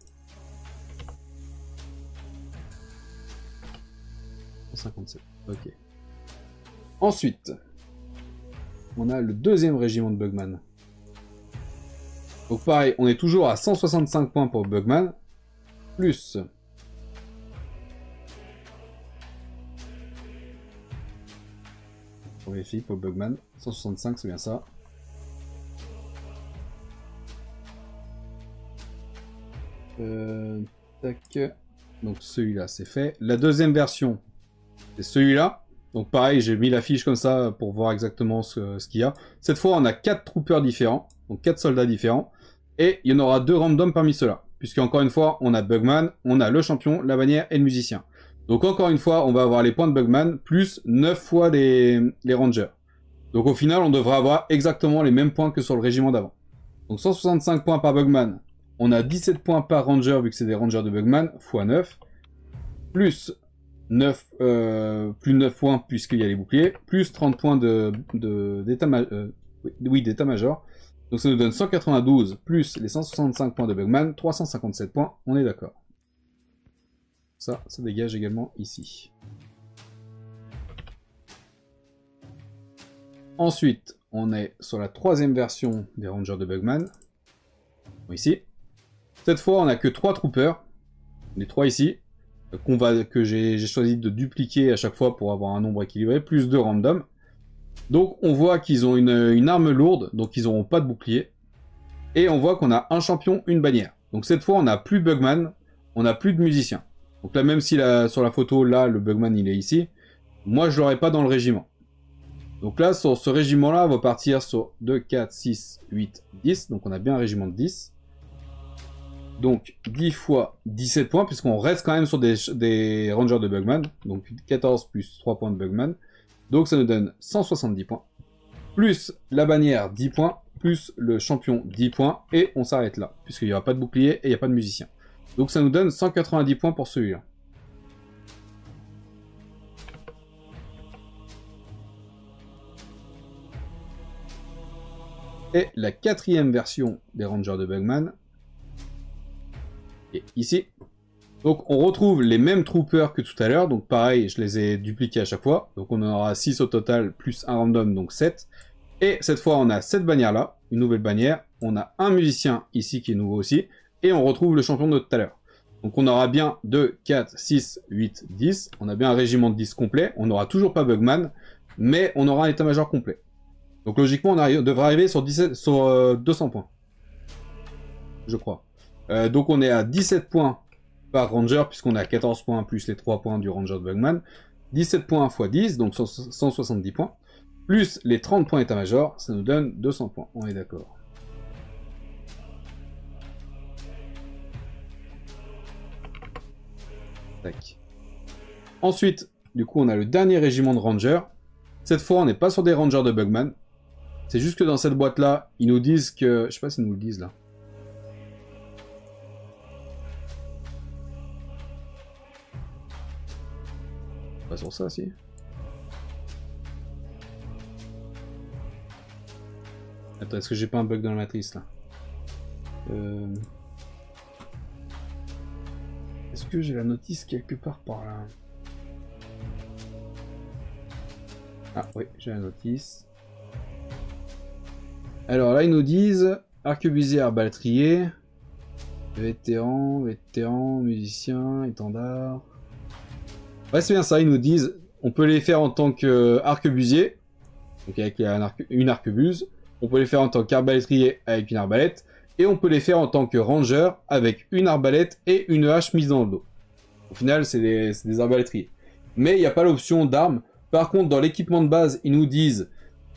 157, ok. Ensuite, on a le deuxième régiment de Bugman. Donc pareil, on est toujours à 165 points pour Bugman, plus... On vérifie pour Bugman, 165 c'est bien ça. Tac. Donc celui-là c'est fait. La deuxième version, c'est celui-là. Donc pareil, j'ai mis la fiche comme ça pour voir exactement ce qu'il y a. Cette fois, on a 4 troopers différents, donc 4 soldats différents. Et il y en aura 2 random parmi ceux-là. Puisque encore une fois, on a Bugman, on a le champion, la bannière et le musicien. Donc encore une fois, on va avoir les points de Bugman, plus 9 fois les rangers. Donc au final, on devrait avoir exactement les mêmes points que sur le régiment d'avant. Donc 165 points par Bugman. On a 17 points par ranger, vu que c'est des rangers de Bugman, x 9. Plus 9 points, puisqu'il y a les boucliers. Plus 30 points d'état-major. Donc ça nous donne 192, plus les 165 points de Bugman, 357 points, on est d'accord. Ça dégage également ici. Ensuite, on est sur la troisième version des Rangers de Bugman. Ici. Cette fois, on n'a que 3 troopers. Les 3 ici. Que j'ai choisi de dupliquer à chaque fois pour avoir un nombre équilibré. Plus 2 random. Donc, on voit qu'ils ont une arme lourde. Donc, ils n'auront pas de bouclier. Et on voit qu'on a un champion, une bannière. Donc, cette fois, on n'a plus Bugman. On n'a plus de musicien. Donc là, même si sur la photo, là, le Bugman, il est ici. Moi, je l'aurais pas dans le régiment. Donc là, sur ce régiment-là, on va partir sur 2, 4, 6, 8, 10. Donc on a bien un régiment de 10. Donc 10 fois 17 points, puisqu'on reste quand même sur des rangers de Bugman. Donc 14 plus 3 points de Bugman. Donc ça nous donne 170 points. Plus la bannière 10 points, plus le champion 10 points. Et on s'arrête là, puisqu'il n'y aura pas de bouclier et il n'y a pas de musicien. Donc ça nous donne 190 points pour celui-là. Et la quatrième version des Rangers de Bugman est ici. Donc on retrouve les mêmes troopers que tout à l'heure. Donc pareil, je les ai dupliqués à chaque fois. Donc on en aura 6 au total, plus un random, donc 7. Et cette fois, on a cette bannière-là, une nouvelle bannière. On a un musicien ici qui est nouveau aussi. Et on retrouve le champion de tout à l'heure. Donc on aura bien 2, 4, 6, 8, 10. On a bien un régiment de 10 complet. On n'aura toujours pas Bugman, mais on aura un état-major complet. Donc logiquement, on devrait arriver sur 200 points. Je crois. Donc on est à 17 points par Ranger, puisqu'on a 14 points plus les 3 points du Ranger de Bugman. 17 points x 10, donc 170 points. Plus les 30 points état-major, ça nous donne 200 points. On est d'accord. Tac. Ensuite, du coup, on a le dernier régiment de Ranger. Cette fois, on n'est pas sur des Rangers de Bugman. C'est juste que dans cette boîte-là, ils nous disent que... Je sais pas s'ils nous le disent, là. Pas sur ça, si. Attends, est-ce que j'ai pas un bug dans la matrice, là? Est-ce que j'ai la notice quelque part par là? Ah, oui, j'ai la notice. Alors là, ils nous disent arquebusier, arbalétrier, vétéran, musicien, étendard. Ouais, c'est bien ça, ils nous disent on peut les faire en tant qu'arquebusier, donc avec une arquebuse. On peut les faire en tant qu'arbalétrier avec une arbalète. Et on peut les faire en tant que ranger avec une arbalète et une hache mise dans le dos. Au final, c'est des arbalétriers. Mais il n'y a pas l'option d'armes. Par contre, dans l'équipement de base, ils nous disent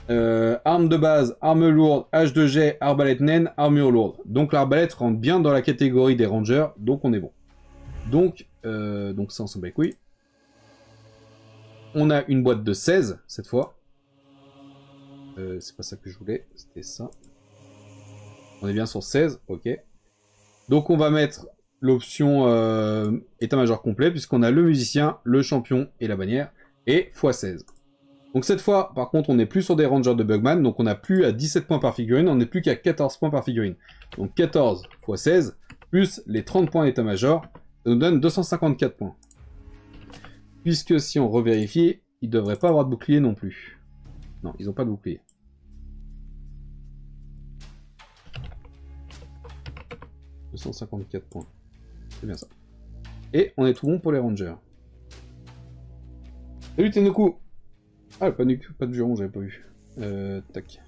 arme de base, arme lourde, hache de jet, arbalète naine, armure lourde. Donc l'arbalète rentre bien dans la catégorie des rangers, donc on est bon. Donc ça, on s'en bat les couilles. On a une boîte de 16, cette fois. C'est pas ça que je voulais, c'était ça. On est bien sur 16, ok. Donc on va mettre l'option état-major complet, puisqu'on a le musicien, le champion et la bannière, et x16. Donc cette fois, par contre, on n'est plus sur des rangers de Bugman, donc on n'a plus à 17 points par figurine, on n'est plus qu'à 14 points par figurine. Donc 14 x 16, plus les 30 points d'état-major, ça nous donne 254 points. Puisque si on revérifie, ils ne devraient pas avoir de bouclier non plus. Non, ils n'ont pas de bouclier. « 254 points. C'est bien ça. Et on est tout bon pour les rangers. Salut Tenoku! Ah, pas de juron, j'avais pas vu. Tac.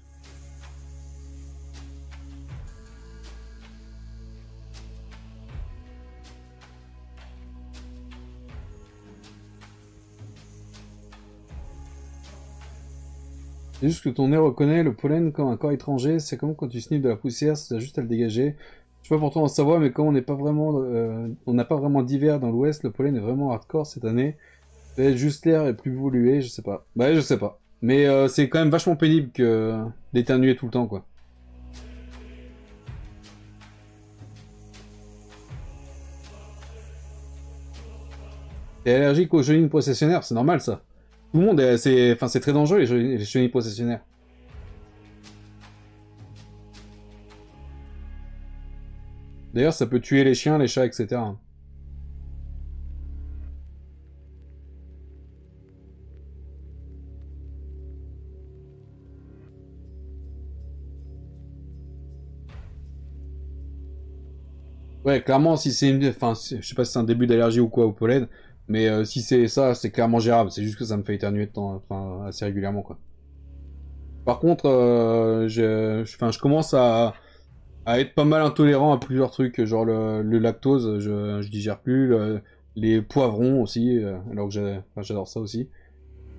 C'est juste que ton nez reconnaît le pollen comme un corps étranger, c'est comme quand tu sniffes de la poussière, c'est juste à le dégager. Je sais pas pour toi en savoir, mais comme on n'est pas vraiment, on n'a pas vraiment d'hiver dans l'ouest, le pollen est vraiment hardcore cette année. Peut-être juste l'air est plus pollué, je sais pas. Bah je sais pas. Mais c'est quand même vachement pénible que d'éternuer tout le temps, quoi. T'es allergique aux chenilles processionnaires, c'est normal ça. Tout le monde est... c'est très dangereux les chenilles processionnaires. D'ailleurs, ça peut tuer les chiens, les chats, etc. Ouais, clairement, si c'est une... Enfin, je sais pas si c'est un début d'allergie ou quoi au pollen, mais si c'est ça, c'est clairement gérable. C'est juste que ça me fait éternuer de temps, enfin, assez régulièrement, quoi. Par contre, enfin, je commence à être pas mal intolérant à plusieurs trucs, genre le lactose, je digère plus, les poivrons aussi, alors que enfin, j'adore ça aussi.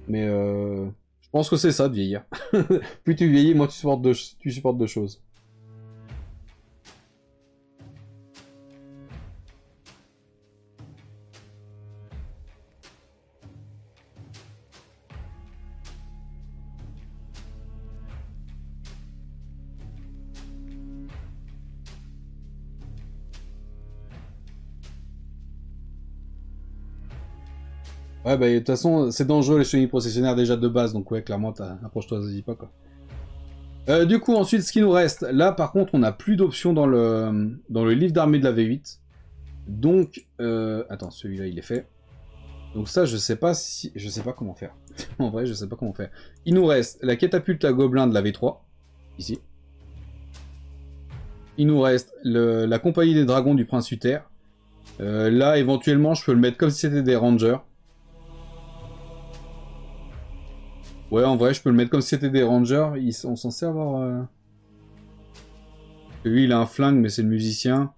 Mais je pense que c'est ça de vieillir. Plus tu vieillis, moins tu supportes de choses. Ouais, bah, de toute façon, c'est dangereux les chenilles processionnaires déjà de base, donc ouais, clairement, approche-toi, vas-y pas, quoi. Du coup, ensuite, ce qui nous reste, là, par contre, on n'a plus d'options dans le livre d'armée de la V8. Donc, attends, celui-là, il est fait. Donc ça, je sais pas comment faire. En vrai, je sais pas comment faire. Il nous reste la catapulte à gobelins de la V3, ici. Il nous reste la compagnie des dragons du Prince Uther. Là, éventuellement, je peux le mettre comme si c'était des rangers. Ouais, en vrai, je peux le mettre comme si c'était des rangers. On s'en sert avoir... Lui, il a un flingue, mais c'est le musicien.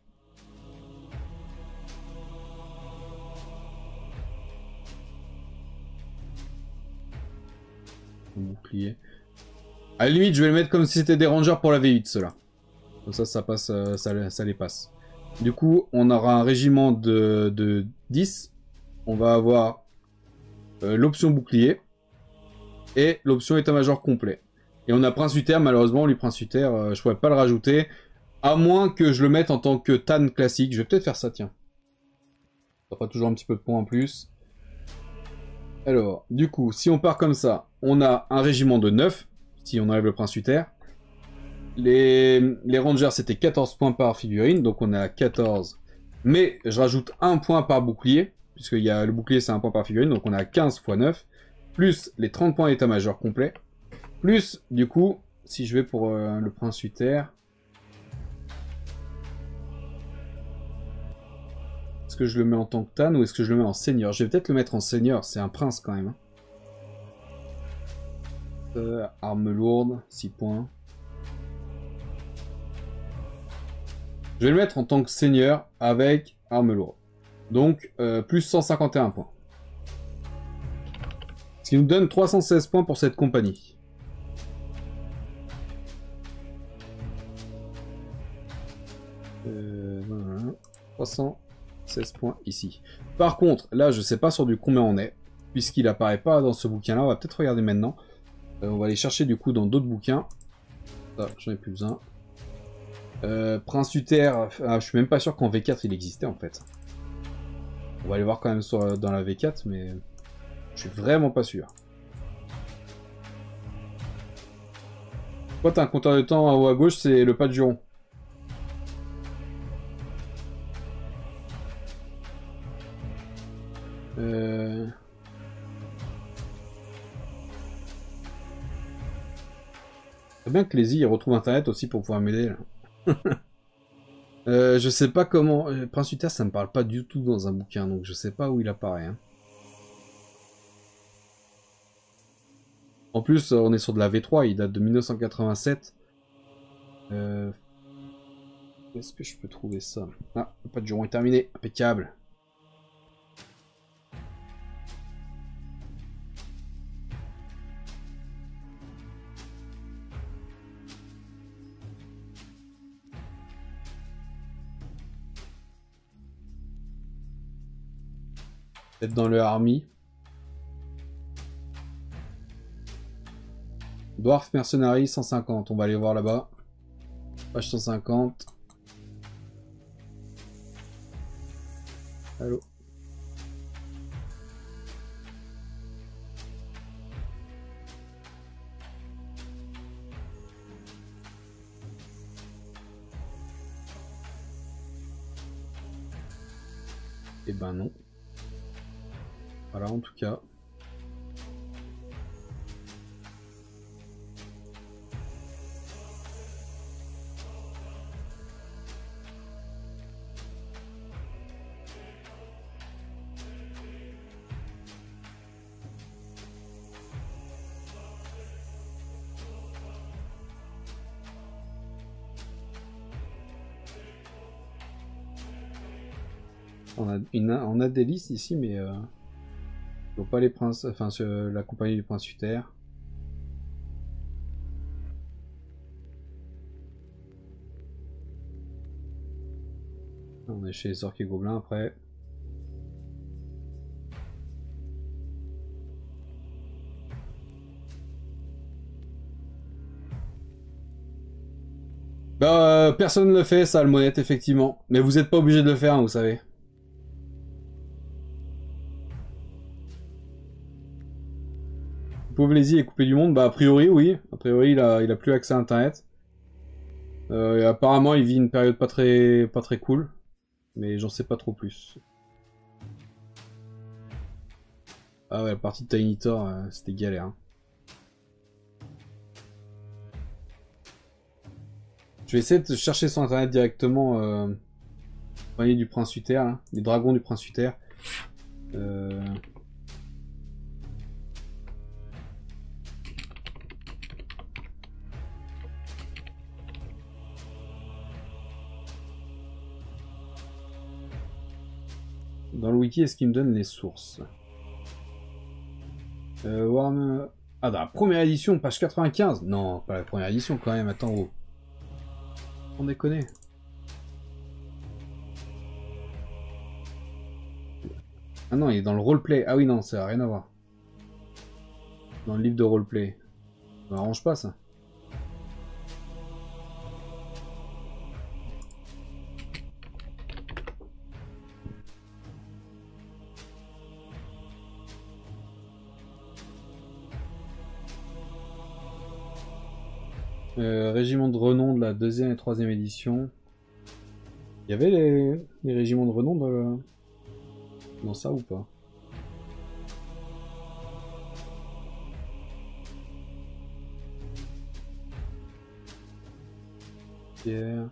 Un bouclier. À la limite, je vais le mettre comme si c'était des rangers pour la V8, ceux-là. Comme ça passe, ça les passe. Du coup, on aura un régiment de 10. On va avoir l'option bouclier et l'option état-major complet. Et on a Prince Uther, malheureusement, lui Prince Uther, je pourrais pas le rajouter. À moins que je le mette en tant que Tan classique. Je vais peut-être faire ça, tiens. Ça fera toujours un petit peu de points en plus. Alors, du coup, si on part comme ça, on a un régiment de 9, si on enlève le Prince Uther. Les Rangers, c'était 14 points par figurine, donc on est à 14. Mais je rajoute 1 point par bouclier, puisque le bouclier, c'est 1 point par figurine, donc on est à 15 x 9. Plus les 30 points d'état-major complet. Plus, du coup, si je vais pour le Prince Uther... Est-ce que je le mets en tant que Tan ou est-ce que je le mets en senior? Je vais peut-être le mettre en senior, c'est un prince quand même. Arme lourde, 6 points. Je vais le mettre en tant que seigneur avec arme lourde. Donc, plus 151 points. Ce qui nous donne 316 points pour cette compagnie. Voilà. 316 points ici. Par contre, là, je sais pas sur du combien on est, puisqu'il apparaît pas dans ce bouquin-là. On va peut-être regarder maintenant. On va aller chercher du coup dans d'autres bouquins. Ça, j'en ai plus besoin. Prince Uther, je suis même pas sûr qu'en V4 il existait en fait. On va aller voir quand même dans la V4, mais je suis vraiment pas sûr. Pourquoi t'as un compteur de temps en haut à gauche, c'est le pas de juron. C'est bien que les I retrouvent internet aussi pour pouvoir m'aider là. Je sais pas comment. Prince Uther, ça me parle pas du tout dans un bouquin, donc je sais pas où il apparaît. Hein. En plus, on est sur de la V3, il date de 1987. Est-ce que je peux trouver ça? Ah, le pas de juron est terminé. Impeccable. Peut-être dans le Army. Dwarf Mercenary 150, on va aller voir là-bas. Page 150. Allô. Eh ben non. Voilà en tout cas. On a des listes ici, mais faut pas les princes, enfin la compagnie du prince Uther. On est chez les orques et gobelins après. Bah, personne ne le fait, ça, le monette, effectivement. Mais vous n'êtes pas obligé de le faire, hein, vous savez. Pauvlézy est coupé du monde, bah a priori oui. A priori il a plus accès à internet. Et apparemment il vit une période pas très cool. Mais j'en sais pas trop plus. Ah ouais, la partie de Tiny Tor, c'était galère. Hein. Je vais essayer de chercher sur internet directement compagnie du prince Uther, hein, les dragons du prince Uther. Dans le wiki, est-ce qu'il me donne les sources? Warhammer... Ah, dans la première édition, page 95. Non, pas la première édition quand même, attends, oh. On déconne. Ah non, il est dans le roleplay. Ah oui, non, ça n'a rien à voir. Dans le livre de roleplay. Ça m'arrange pas, ça. Régiment de renom de la 2e et 3e édition. Il y avait les régiments de renom dans ça ou pas? Pierre.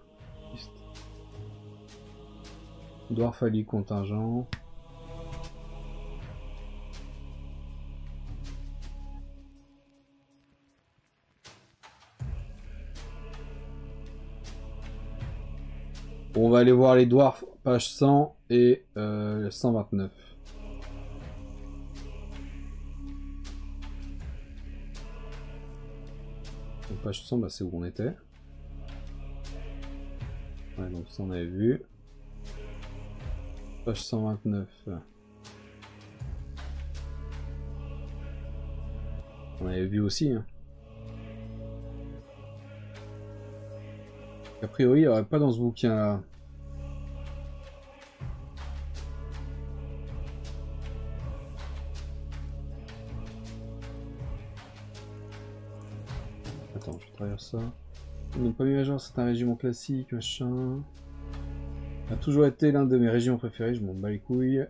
Dwarf Ali contingent. On va aller voir les dwarfs, page 100 et 129. Donc, page 100, bah, c'est où on était. Ouais, donc ça on avait vu. Page 129. On avait vu aussi. Hein. A priori, il n'y aurait pas dans ce bouquin là. Attends, je traverse ça. Donc, pas mis à jour, c'est un régiment classique, machin. A toujours été l'un de mes régiments préférés, je m'en bats les couilles.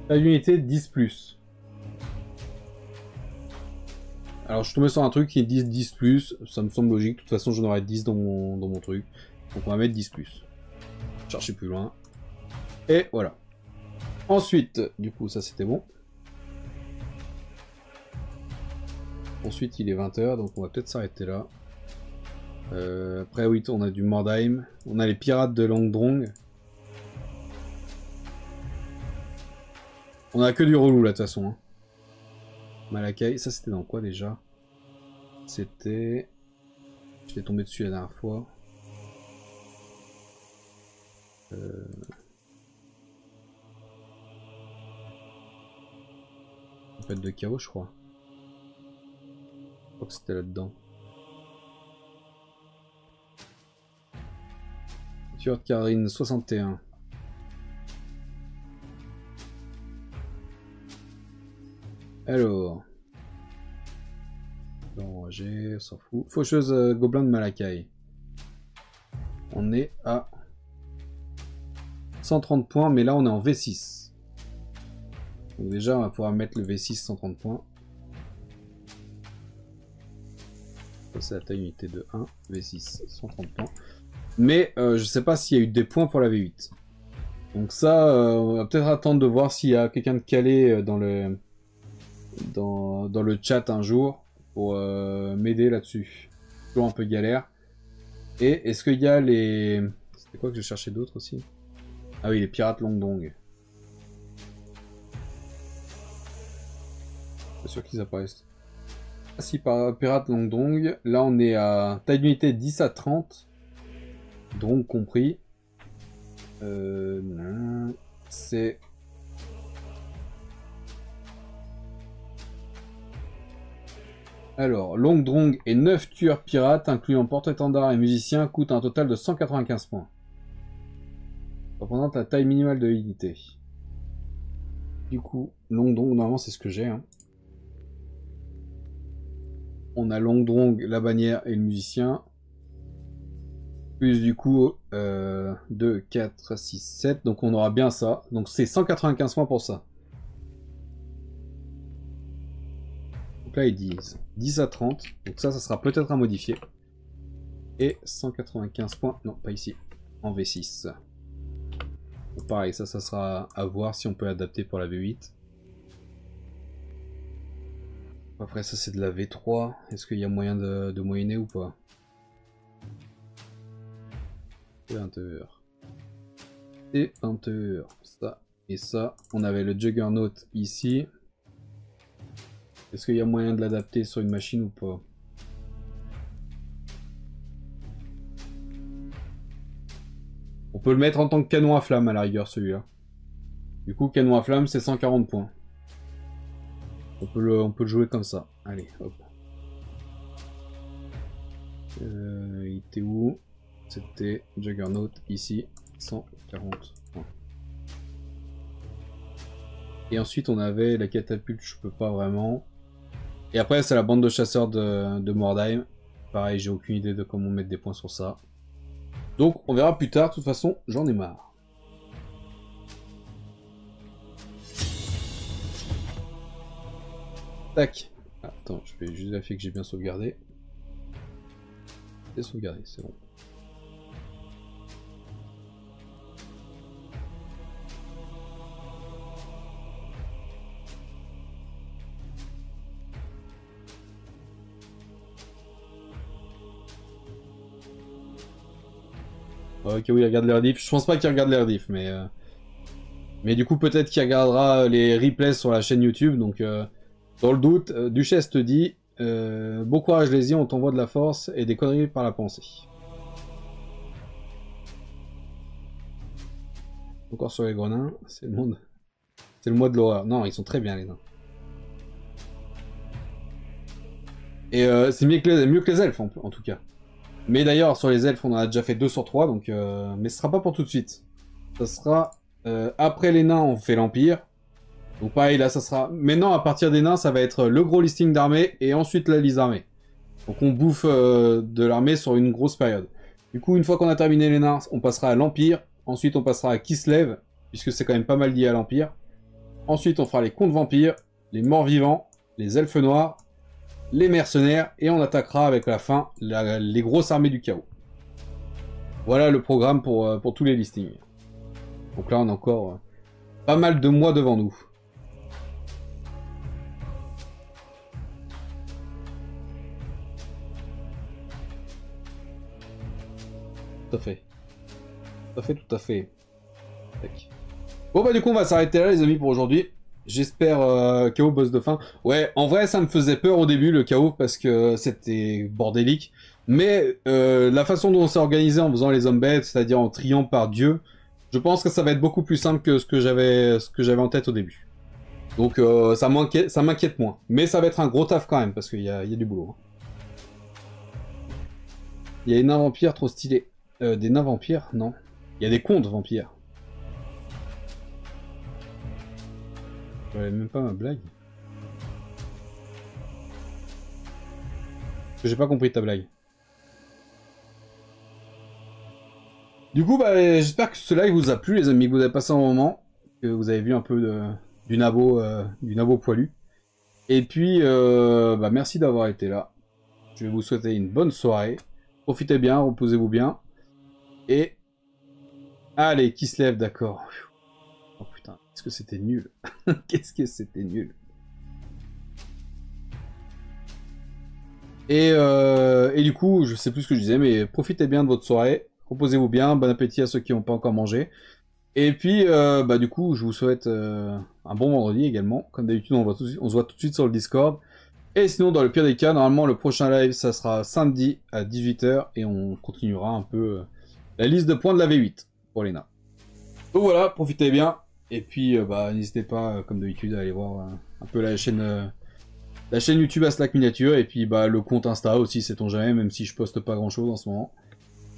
La unité 10+. Alors je suis tombé sur un truc qui est 10+, ça me semble logique, de toute façon j'en aurai 10 dans mon truc. Donc on va mettre 10+. Chercher plus loin. Et voilà. Ensuite, du coup ça c'était bon. Ensuite il est 20 h, donc on va peut-être s'arrêter là. Après oui, on a du Mordheim. On a les pirates de Langdrong. On a que du relou là de toute façon. Hein. Malakai, ça c'était dans quoi déjà? C'était... J'étais tombé dessus la dernière fois. Tempête de chaos je crois. Je crois que c'était là-dedans. Tueur de Karine 61. Alors. Bon, on s'en fout. Faucheuse gobelin de Malakai. On est à 130 points, mais là on est en V6. Donc déjà on va pouvoir mettre le V6 130 points. Ça c'est la taille unité de 1. V6 130 points. Mais je sais pas s'il y a eu des points pour la V8. Donc ça, on va peut-être attendre de voir s'il y a quelqu'un de calé dans le chat un jour pour m'aider là-dessus. Toujours un peu galère. Et est-ce qu'il y a les... C'était quoi que je cherchais d'autres aussi? Ah oui, les pirates Longdong. C'est sûr qu'ils apparaissent. Ah si, pirates Longdong. Là, on est à taille d'unité 10 à 30. Drone compris. Non. C'est... Alors, Long Drong et 9 tueurs pirates, incluant porte-étendard et musiciens, coûtent un total de 195 points. Représentant la taille minimale de l'unité. Du coup, Long Drong, normalement c'est ce que j'ai. Hein. On a Long Drong, la bannière et le musicien. Plus du coup 2, 4, 6, 7. Donc on aura bien ça. Donc c'est 195 points pour ça. Donc là ils disent 10 à 30. Donc ça sera peut-être à modifier. Et 195 points. Non, pas ici. En V6. Donc pareil, ça sera à voir si on peut adapter pour la V8. Après ça c'est de la V3. Est-ce qu'il y a moyen de moyenner ou pas? 20 heures. Et 20 heures. Ça et ça. On avait le Juggernaut ici. Est-ce qu'il y a moyen de l'adapter sur une machine ou pas? On peut le mettre en tant que canon à flamme à la rigueur celui-là. Du coup canon à flamme c'est 140 points. On peut le jouer comme ça. Allez, hop. Il était où? C'était Juggernaut ici. 140 points. Et ensuite on avait la catapulte, je peux pas vraiment. Et après c'est la bande de chasseurs de Mordheim. Pareil, j'ai aucune idée de comment mettre des points sur ça. Donc on verra plus tard, de toute façon j'en ai marre. Tac. Attends, je vais juste vérifier que j'ai bien sauvegardé. C'est sauvegardé, c'est bon. Ok, oui, il regarde les rediffs. Je pense pas qu'il regarde les rediffs, mais du coup, peut-être qu'il regardera les replays sur la chaîne YouTube. Donc, dans le doute, Duchesse te dit bon courage, les on t'envoie de la force et des conneries par la pensée. Encore sur les grenins, c'est le monde. C'est le mois de l'horreur. Non, ils sont très bien, les nains. Et c'est mieux que les elfes, en tout cas. Mais d'ailleurs, sur les elfes, on en a déjà fait 2 sur 3, donc, mais ce sera pas pour tout de suite. Ça sera... après les nains, on fait l'Empire. Donc pareil, là, ça sera... Maintenant, à partir des nains, ça va être le gros listing d'armée, et ensuite la liste d'armée. Donc on bouffe de l'armée sur une grosse période. Du coup, une fois qu'on a terminé les nains, on passera à l'Empire. Ensuite, on passera à Kislev, puisque c'est quand même pas mal lié à l'Empire. Ensuite, on fera les contes vampires, les morts vivants, les elfes noirs, les mercenaires, et on attaquera avec la fin les grosses armées du chaos. Voilà le programme pour tous les listings. Donc là, on a encore pas mal de mois devant nous. Tout à fait. Tout à fait, tout à fait. Tac. Bon bah du coup, on va s'arrêter là, les amis, pour aujourd'hui. J'espère KO boss de fin. Ouais, en vrai, ça me faisait peur au début, le KO, parce que c'était bordélique. Mais la façon dont on s'est organisé en faisant les hommes bêtes, c'est-à-dire en triant par Dieu, je pense que ça va être beaucoup plus simple que ce que j'avais en tête au début. Donc ça m'inquiète moins. Mais ça va être un gros taf quand même, parce qu'il y a du boulot. Il y a des nains vampires trop stylés. Des nains vampires? Non. Il y a des contes vampires. J'avais même pas ma blague. J'ai pas compris ta blague. Du coup, bah, j'espère que ce live vous a plu, les amis, que vous avez passé un moment, que vous avez vu un peu du nabo poilu. Et puis, bah, merci d'avoir été là. Je vais vous souhaiter une bonne soirée. Profitez bien, reposez-vous bien. Et Allez, qui se lève, d'accord. Oh putain, qu'est-ce que c'était nul. Qu'est-ce que c'était nul. Et du coup, je sais plus ce que je disais, mais profitez bien de votre soirée. Reposez-vous bien, bon appétit à ceux qui n'ont pas encore mangé. Et puis, bah du coup, je vous souhaite un bon vendredi également. Comme d'habitude, on se voit tout de suite sur le Discord. Et sinon, dans le pire des cas, normalement, le prochain live, ça sera samedi à 18 h. Et on continuera un peu la liste de points de la V8 pour les nains. Donc voilà, profitez bien. Et puis, bah, n'hésitez pas, comme d'habitude, à aller voir un peu la chaîne YouTube à Slack Miniature. Et puis, bah, le compte Insta aussi, sait-on jamais, même si je poste pas grand-chose en ce moment.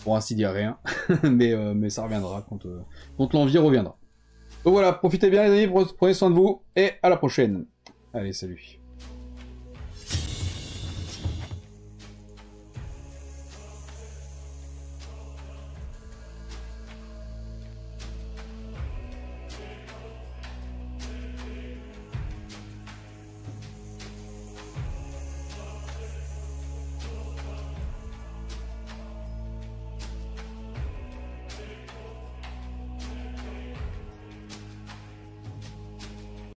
Pour ainsi dire rien. mais ça reviendra quand l'envie reviendra. Donc voilà, profitez bien les amis, prenez soin de vous. Et à la prochaine. Allez, salut.